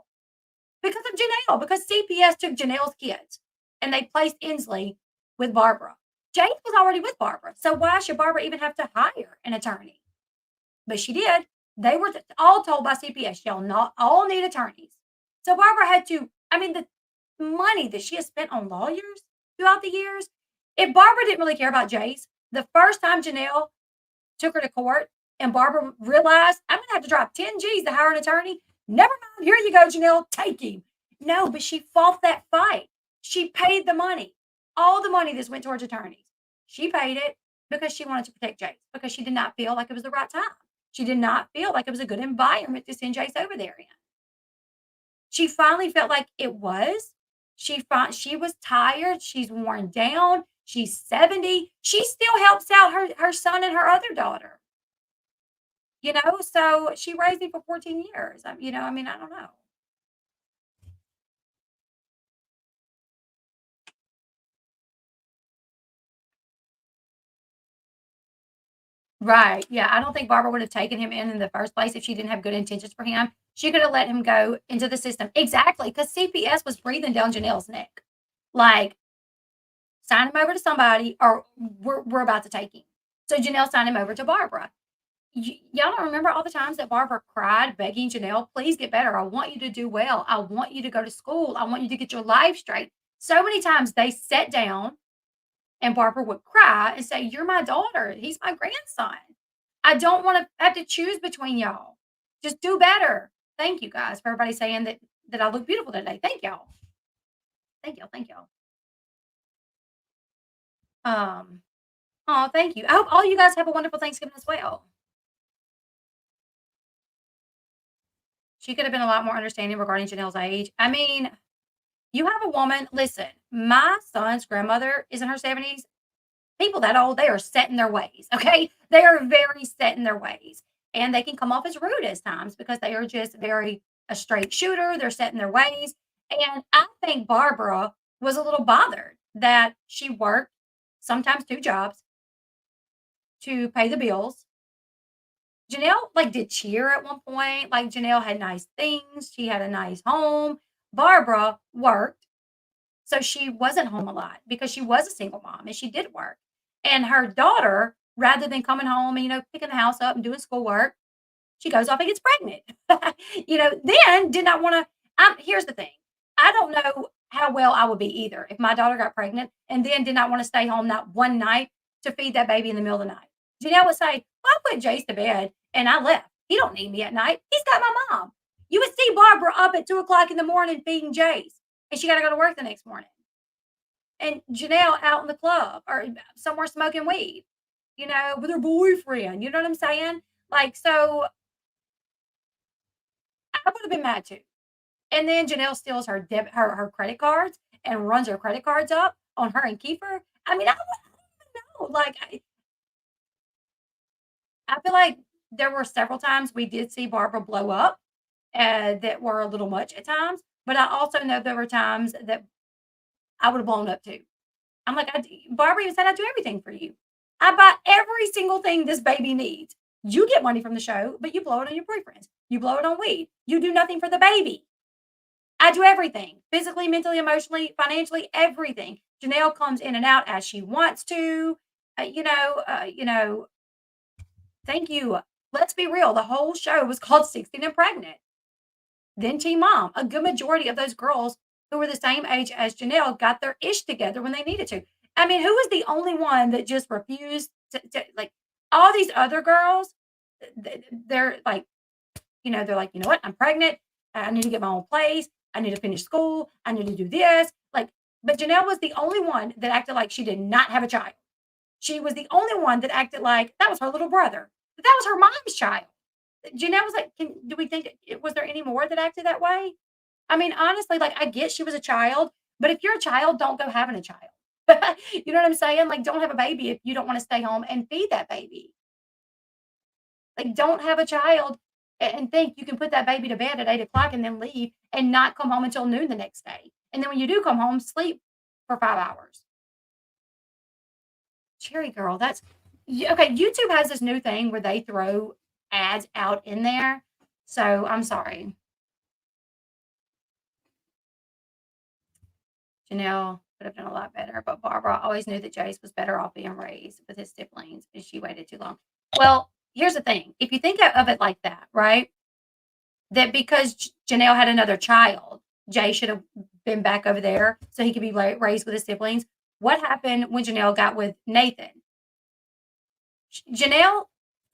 because of Jenelle. Because CPS took Janelle's kids and they placed Inslee with Barbara. Jace was already with Barbara, so why should Barbara even have to hire an attorney? But she did. They were all told by CPS, y'all not all need attorneys. So Barbara had to, I mean, the money that she has spent on lawyers throughout the years, if Barbara didn't really care about Jace, the first time Jenelle took her to court and Barbara realized, I'm going to have to drop 10 G's to hire an attorney. Never mind. Here you go, Jenelle. Take him. No, but she fought that fight. She paid the money. All the money that went towards attorneys. She paid it because she wanted to protect Jace, because she did not feel like it was the right time. She did not feel like it was a good environment to send Jace over there in. She finally felt like it was. She was tired. She's worn down. She's 70. She still helps out her son and her other daughter. So she raised me for 14 years. I mean, I don't know. Right. Yeah. I don't think Barbara would have taken him in the first place if she didn't have good intentions for him. She could have let him go into the system. Exactly. Because CPS was breathing down Janelle's neck. Like, sign him over to somebody or we're about to take him. So Janelle signed him over to Barbara. Y'all don't remember all the times that Barbara cried, begging Janelle, please get better. I want you to do well. I want you to go to school. I want you to get your life straight. So many times they sat down and Barbara would cry and say, you're my daughter. He's my grandson. I don't want to have to choose between y'all. Just do better. Thank you guys for everybody saying that I look beautiful today. Thank y'all. Thank y'all. Thank y'all. Um, oh, thank you. I hope all you guys have a wonderful Thanksgiving as well. She could have been a lot more understanding regarding Janelle's age. I mean, you have a woman, listen, my son's grandmother is in her 70s. People that old, they are set in their ways, okay? They are very set in their ways. And they can come off as rude at times because they are just very a straight shooter. They're set in their ways. And I think Barbara was a little bothered that she worked sometimes 2 jobs to pay the bills. Janelle, like, did cheer at one point. Like, Janelle had nice things. She had a nice home. Barbara worked, so she wasn't home a lot because she was a single mom and she did work. And her daughter, rather than coming home and, picking the house up and doing schoolwork, she goes off and gets pregnant. Then did not want to. Here's the thing. I don't know how well I would be either if my daughter got pregnant and then did not want to stay home not one night to feed that baby in the middle of the night. Janelle would say, well, I put Jace to bed and I left. He don't need me at night. He's got my mom. You would see Barbara up at 2 o'clock in the morning feeding Jace, and she got to go to work the next morning. And Janelle out in the club or somewhere smoking weed. with her boyfriend. You know what I'm saying? Like, so I would have been mad too. And then Janelle steals her credit cards and runs her credit cards up on her and Kiefer. I mean, I don't know. Like, I feel like there were several times we did see Barbara blow up that were a little much at times. But I also know there were times that I would have blown up too. I'm like, Barbara even said I do everything for you. I buy every single thing this baby needs. You get money from the show, but you blow it on your boyfriends. You blow it on weed. You do nothing for the baby. I do everything physically, mentally, emotionally, financially, everything. Janelle comes in and out as she wants to. Thank you. Let's be real. The whole show was called 16 and Pregnant. Then Teen Mom. A good majority of those girls who were the same age as Janelle got their ish together when they needed to. I mean, who was the only one that just refused to like all these other girls? They're like, they're like, you know what? I'm pregnant. I need to get my own place. I need to finish school. I need to do this. Like, but Janelle was the only one that acted like she did not have a child. She was the only one that acted like that was her little brother. That was her mom's child. Janelle was like, do we think was there any more that acted that way? I mean, honestly, like I get she was a child, but if you're a child, don't go having a child. You know what I'm saying? Like, don't have a baby if you don't want to stay home and feed that baby. Like, don't have a child and think you can put that baby to bed at 8 o'clock and then leave and not come home until noon the next day. And then when you do come home, sleep for 5 hours. Cherry girl, okay. YouTube has this new thing where they throw ads out in there. So I'm sorry. Janelle could have done a lot better, but Barbara always knew that Jace was better off being raised with his siblings, and she waited too long. Well, here's the thing. If you think of it like that, right? That because Janelle had another child, Jay should have been back over there so he could be raised with his siblings. What happened when Janelle got with Nathan? Janelle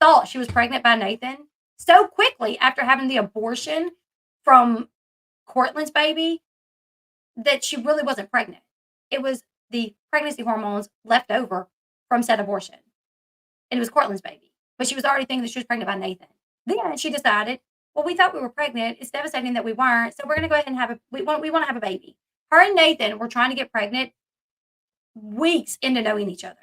thought she was pregnant by Nathan so quickly after having the abortion from Cortland's baby that she really wasn't pregnant. It was the pregnancy hormones left over from said abortion. And it was Cortland's baby. But she was already thinking that she was pregnant by Nathan. Then she decided, well, we thought we were pregnant. It's devastating that we weren't. So we're going to go ahead and we want to have a baby. Her and Nathan were trying to get pregnant weeks into knowing each other.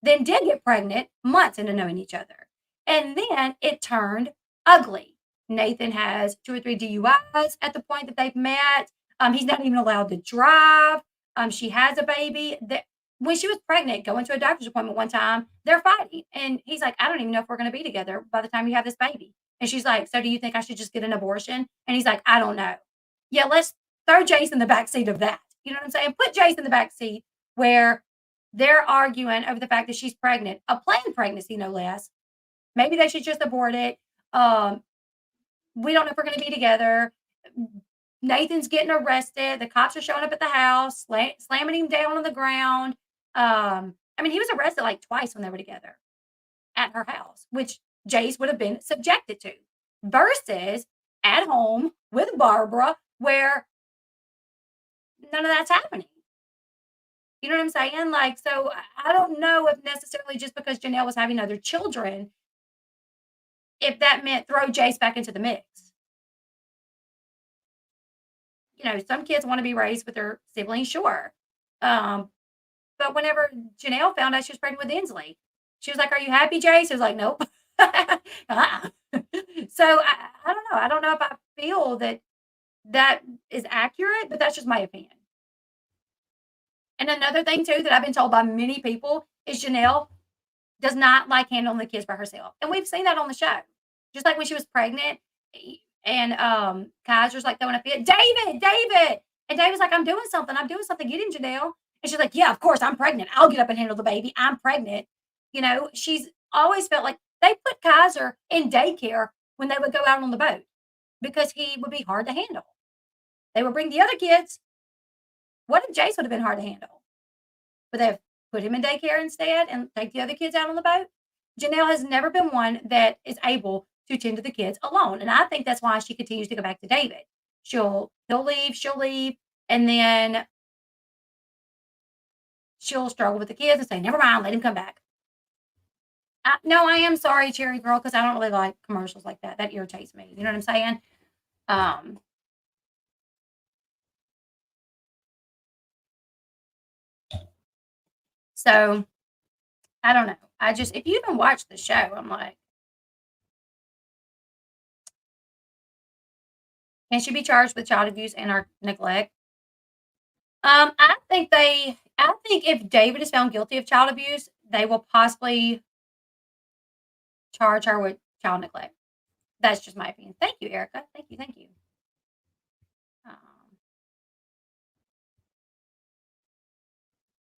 Then did get pregnant months into knowing each other. And then it turned ugly. Nathan has 2 or 3 DUIs at the point that they've met. He's not even allowed to drive. She has a baby. When she was pregnant, going to a doctor's appointment one time, they're fighting. And he's like, I don't even know if we're going to be together by the time you have this baby. And she's like, so do you think I should just get an abortion? And he's like, I don't know. Yeah, let's throw Jace in the back seat of that. You know what I'm saying? Put Jace in the back seat where they're arguing over the fact that she's pregnant, a planned pregnancy, no less. Maybe they should just abort it. We don't know if we're going to be together. Nathan's getting arrested. The cops are showing up at the house, slamming him down on the ground. I mean, he was arrested like twice when they were together at her house, which Jace would have been subjected to, versus at home with Barbara, where none of that's happening. You know what I'm saying? Like, so I don't know if necessarily just because Janelle was having other children, if that meant throw Jace back into the mix. Some kids want to be raised with their siblings, sure. But whenever Janelle found out she was pregnant with Inslee, she was like, "Are you happy, Jace?" I was like, "Nope." uh-uh. So I don't know. I don't know if I feel that is accurate, but that's just my opinion. And another thing too that I've been told by many people is Janelle does not like handling the kids by herself, and we've seen that on the show. Just like when she was pregnant, and Kaiser's like throwing a fit, David, and David's like, I'm doing something, get in, Janelle. And she's like, yeah, of course, I'm pregnant. I'll get up and handle the baby. I'm pregnant. She's always felt like they put Kaiser in daycare when they would go out on the boat because he would be hard to handle. They would bring the other kids. What if Jace would have been hard to handle? Would they have put him in daycare instead and take the other kids out on the boat? Janelle has never been one that is able to tend to the kids alone. And I think that's why she continues to go back to David. He'll leave, she'll leave, and then she'll struggle with the kids and say, never mind, let him come back. No, I am sorry, Cherry Girl, because I don't really like commercials like that. That irritates me. You know what I'm saying? Um, so I don't know. I just if you even watch the show, I'm like, can she be charged with child abuse and or neglect? I think if David is found guilty of child abuse, they will possibly charge her with child neglect. That's just my opinion. Thank you, Erica. Thank you. Thank you. Um,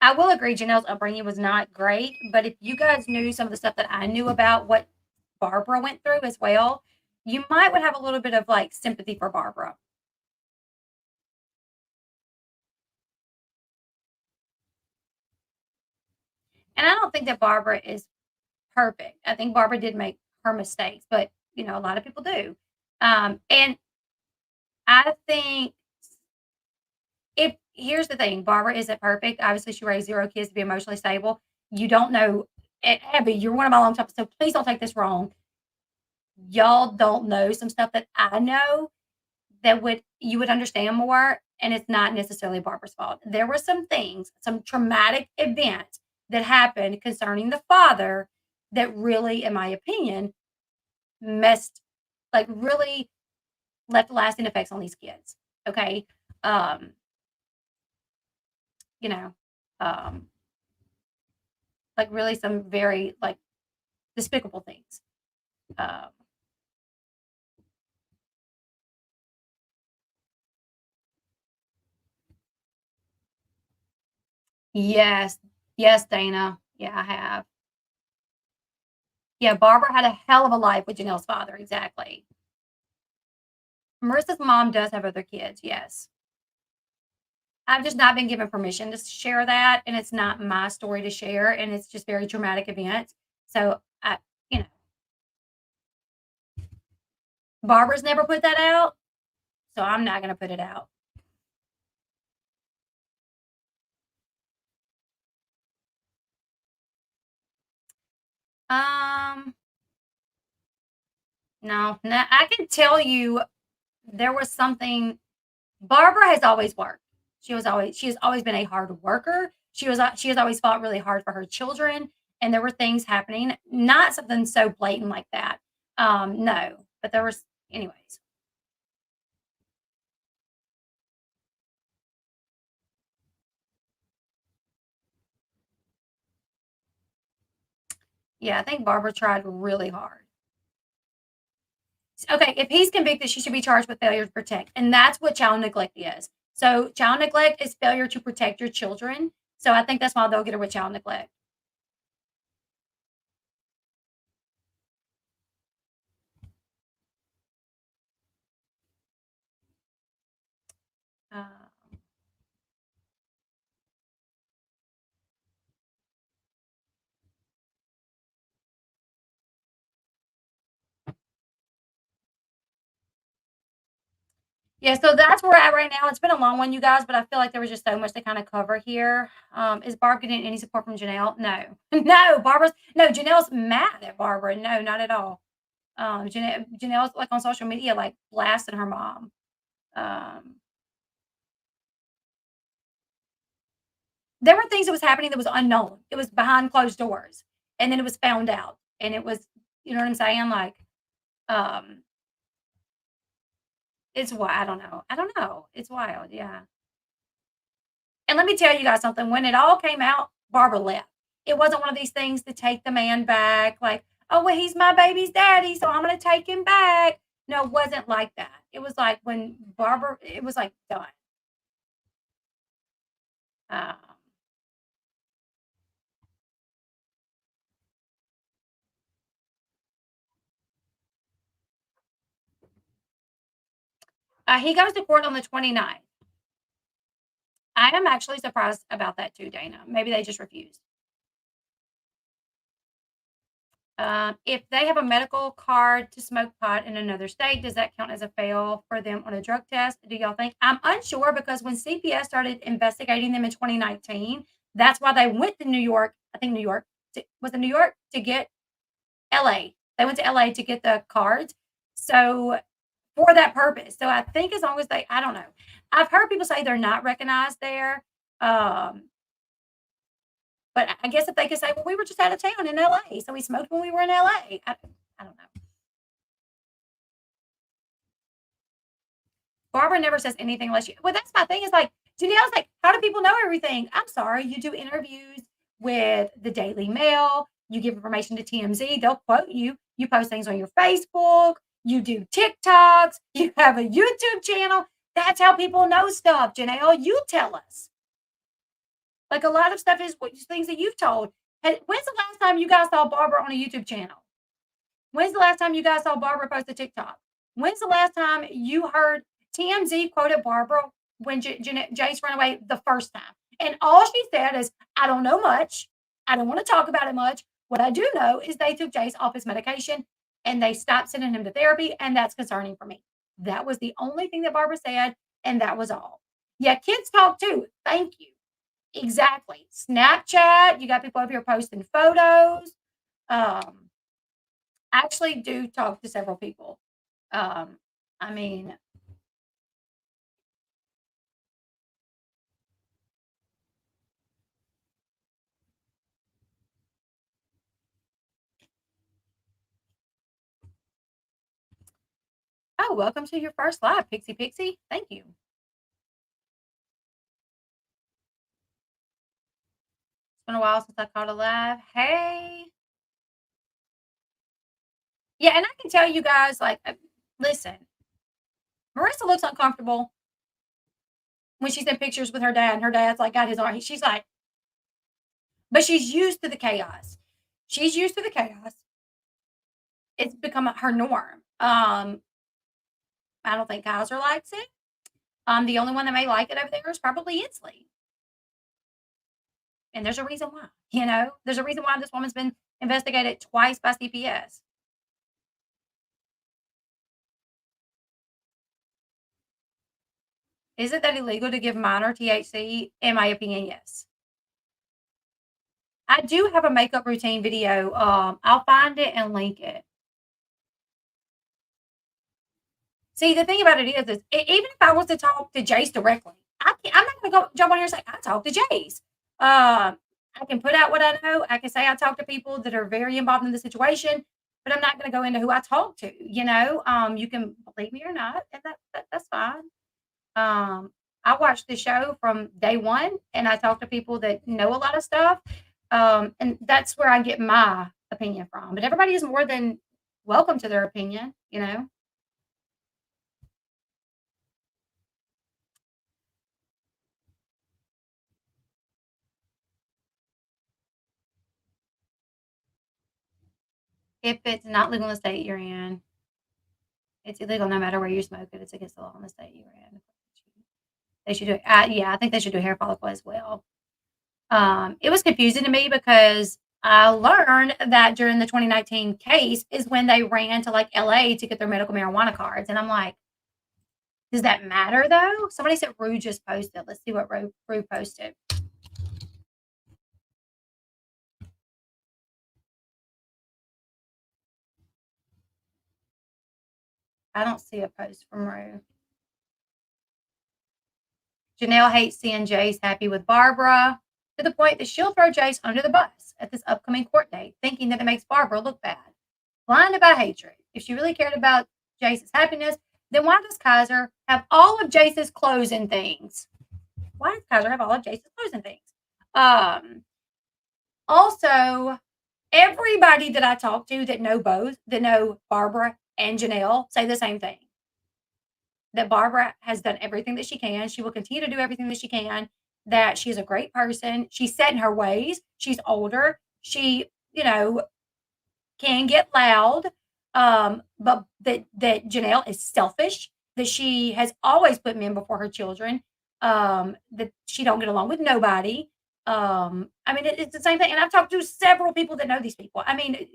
I will agree, Janelle's upbringing was not great, but if you guys knew some of the stuff that I knew about what Barbara went through as well, you might would have a little bit of like sympathy for Barbara. And I don't think that Barbara is perfect. I think Barbara did make her mistakes, but a lot of people do. And I think if here's the thing, Barbara isn't perfect. Obviously, she raised 0 kids to be emotionally stable. You don't know, and Abby, you're one of my long-time, so please don't take this wrong. Y'all don't know some stuff that I know that would you would understand more, and it's not necessarily Barbara's fault. There were some things, some traumatic events that happened concerning the father that really, in my opinion, messed really left lasting effects on these kids. Okay. Um, you know, um, really some very despicable things. Um, yes, yes, Dana. Yeah, I have. Yeah, Barbara had a hell of a life with Janelle's father. Exactly. Marissa's mom does have other kids. Yes. I've just not been given permission to share that, and it's not my story to share, and it's just very traumatic events. So you know, Barbara's never put that out, so I'm not going to put it out. Um, no, no, I can tell you there was something. Barbara has always worked. She has always been a hard worker. She has always fought really hard for her children, and there were things happening, not something so blatant like that. No, but there was, anyways. Yeah, I think Barbara tried really hard. Okay, if he's convicted, she should be charged with failure to protect, and that's what child neglect is. So, child neglect is failure to protect your children. So, I think that's why they'll get her with child neglect. Uh, Yeah, so that's where we're at right now. It's been a long one, you guys, but I feel like there was just so much to kind of cover here. Is Barb getting any support from Janelle? No, no. Janelle's mad at Barbara. No, not at all. Janelle's like on social media, like blasting her mom. Um, there were things that was happening that was unknown. It was behind closed doors, and then it was found out, and it was, you know what I'm saying? Um, it's why I don't know. I don't know. It's wild. Yeah. And let me tell you guys something, when it all came out, Barbara left. It wasn't one of these things to take the man back, like, "Oh, well, he's my baby's daddy, so I'm gonna take him back." No, it wasn't like that. It was like when Barbara it was, like, done. Um, he goes to court on the 29th. I am actually surprised about that too, Dana. Maybe they just refused. If they have a medical card to smoke pot in another state, does that count as a fail for them on a drug test? Do y'all think? I'm unsure because when CPS started investigating them in 2019, that's why they went to New York. I think New York was it New York to get. LA. They went to LA to get the cards. So for that purpose. So I think as long as I don't know. I've heard people say they're not recognized there. Um, but I guess if they could say, well, we were just out of town in LA. So we smoked when we were in LA. I don't know. Barbara never says anything unless you. Well, that's my thing. Is like Janelle's like, how do people know everything? I'm sorry, you do interviews with the Daily Mail. You give information to TMZ. They'll quote you. You post things on your Facebook. You do TikToks. You have a YouTube channel. That's how people know stuff. Janelle, you tell us. Like a lot of stuff is things that you've told. When's the last time you guys saw Barbara on a YouTube channel? When's the last time you guys saw Barbara post a TikTok? When's the last time you heard TMZ quoted Barbara when Jace ran away the first time? And all she said is, I don't know much. I don't want to talk about it much. What I do know is they took Jace off his medication and they stopped sending him to therapy. And that's concerning for me. That was the only thing that Barbara said. And that was all. Yeah, kids talk too. Thank you. Exactly. Snapchat, you got people up here posting photos. Um, I actually do talk to several people. Um, I mean, oh, welcome to your first live, Pixie Pixie. Thank you. It's been a while since I caught a live. Hey. Yeah, and I can tell you guys, like, listen, Marissa looks uncomfortable when she's in pictures with her dad, and her dad's like got his arm. She's like, but she's used to the chaos. She's used to the chaos. It's become her norm. I don't think Kaiser likes it. The only one that may like it over there is probably Inslee. And there's a reason why. There's a reason why this woman's been investigated twice by CPS. Is it that illegal to give minor THC? In my opinion, yes. I do have a makeup routine video. I'll find it and link it. See, the thing about it is even if I was to talk to Jace directly, I'm not going to go jump on here and say I talked to Jace. I can put out what I know. I can say I talk to people that are very involved in the situation, but I'm not going to go into who I talk to. You can believe me or not, and that's fine. I watched the show from day one, and I talk to people that know a lot of stuff, and that's where I get my opinion from. But everybody is more than welcome to their opinion. If it's not legal in the state you're in, it's illegal no matter where you smoke it. It's against the law in the state you're in. They should do it. Yeah, I think they should do hair follicle as well. It was confusing to me because I learned that during the 2019 case is when they ran to like LA to get their medical marijuana cards. And I'm like, does that matter though? Somebody said Rue just posted. Let's see what Rue posted. I don't see a post from Rue. Jenelle hates seeing Jace happy with Barbara to the point that she'll throw Jace under the bus at this upcoming court date, thinking that it makes Barbara look bad. Blinded by hatred. If she really cared about Jace's happiness, then why does Kaiser have all of Jace's clothes and things? Why does Kaiser have all of Jace's clothes and things? Also, everybody that I talk to that know Barbara and Jenelle, say the same thing. That Barbara has done everything that she can. She will continue to do everything that she can. That she's a great person. She's set in her ways. She's older. She can get loud. But that Jenelle is selfish. That she has always put men before her children. That she don't get along with nobody. I mean, it's the same thing. And I've talked to several people that know these people. I mean,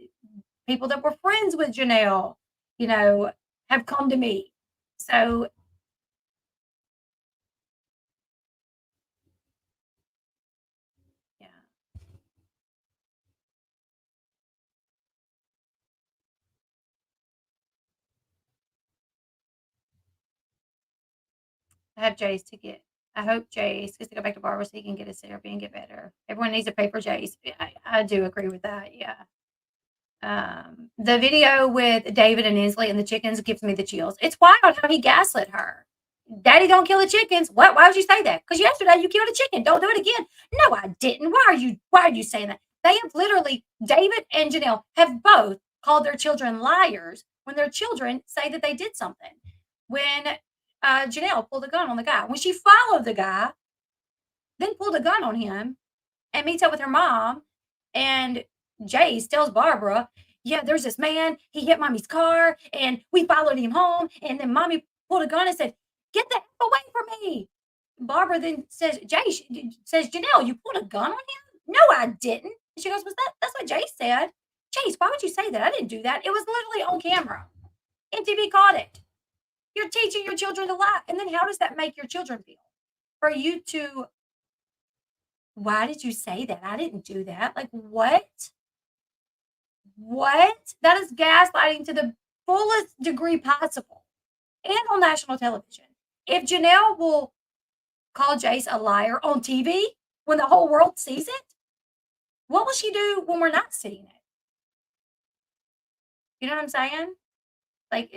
people that were friends with Jenelle, have come to me. So yeah. I have Jace to get. I hope Jace gets to go back to Barbara so he can get his therapy and get better. Everyone needs to pay for Jace. I do agree with that. Yeah. The video with David and Inslee and the chickens gives me the chills. It's wild how he gaslit her. Daddy don't kill the chickens. What? Why would you say that? Because yesterday you killed a chicken. Don't do it again. No, I didn't. Why are you saying that? They have literally, David and Jenelle have both called their children liars when their children say that they did something. When Jenelle pulled a gun on the guy, when she followed the guy, then pulled a gun on him and meets up with her mom, and Jace tells Barbara, "Yeah, there's this man. He hit mommy's car, and we followed him home. And then mommy pulled a gun and said, 'Get the hell away from me.'" Barbara then says, says, "Jenelle, you pulled a gun on him?" "No, I didn't." And she goes, "Was that's what Jace said?" "Jace, why would you say that? I didn't do that. It was literally on camera. MTV caught it. You're teaching your children to lie." And then how does that make your children feel? For you to, "Why did you say that? I didn't do that." Like, what? What? That is gaslighting to the fullest degree possible and on national television. If Jenelle will call Jace a liar on TV when the whole world sees it, what will she do when we're not seeing it? You know what I'm saying? Like,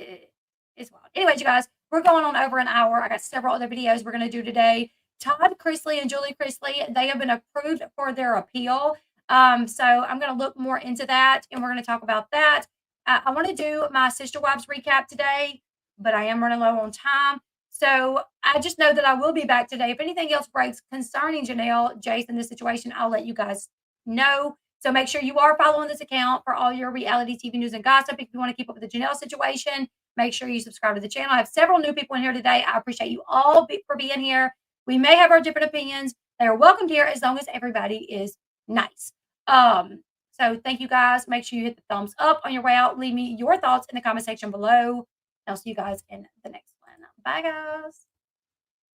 it's wild. Anyways, you guys, we're going on over an hour. I got several other videos we're going to do today. Todd Chrisley and Julie Chrisley, they have been approved for their appeal. So I'm going to look more into that, and we're going to talk about that. I want to do my Sister Wives recap today, but I am running low on time. So I just know that I will be back today. If anything else breaks concerning Jenelle, Jason, this situation, I'll let you guys know. So make sure you are following this account for all your reality TV news and gossip. If you want to keep up with the Jenelle situation, make sure you subscribe to the channel. I have several new people in here today. I appreciate you all for being here. We may have our different opinions. They are welcomed here as long as everybody is nice. So thank you guys. Make sure you hit the thumbs up on your way out. Leave me your thoughts in the comment section below. I'll see you guys in the next one. Bye, guys.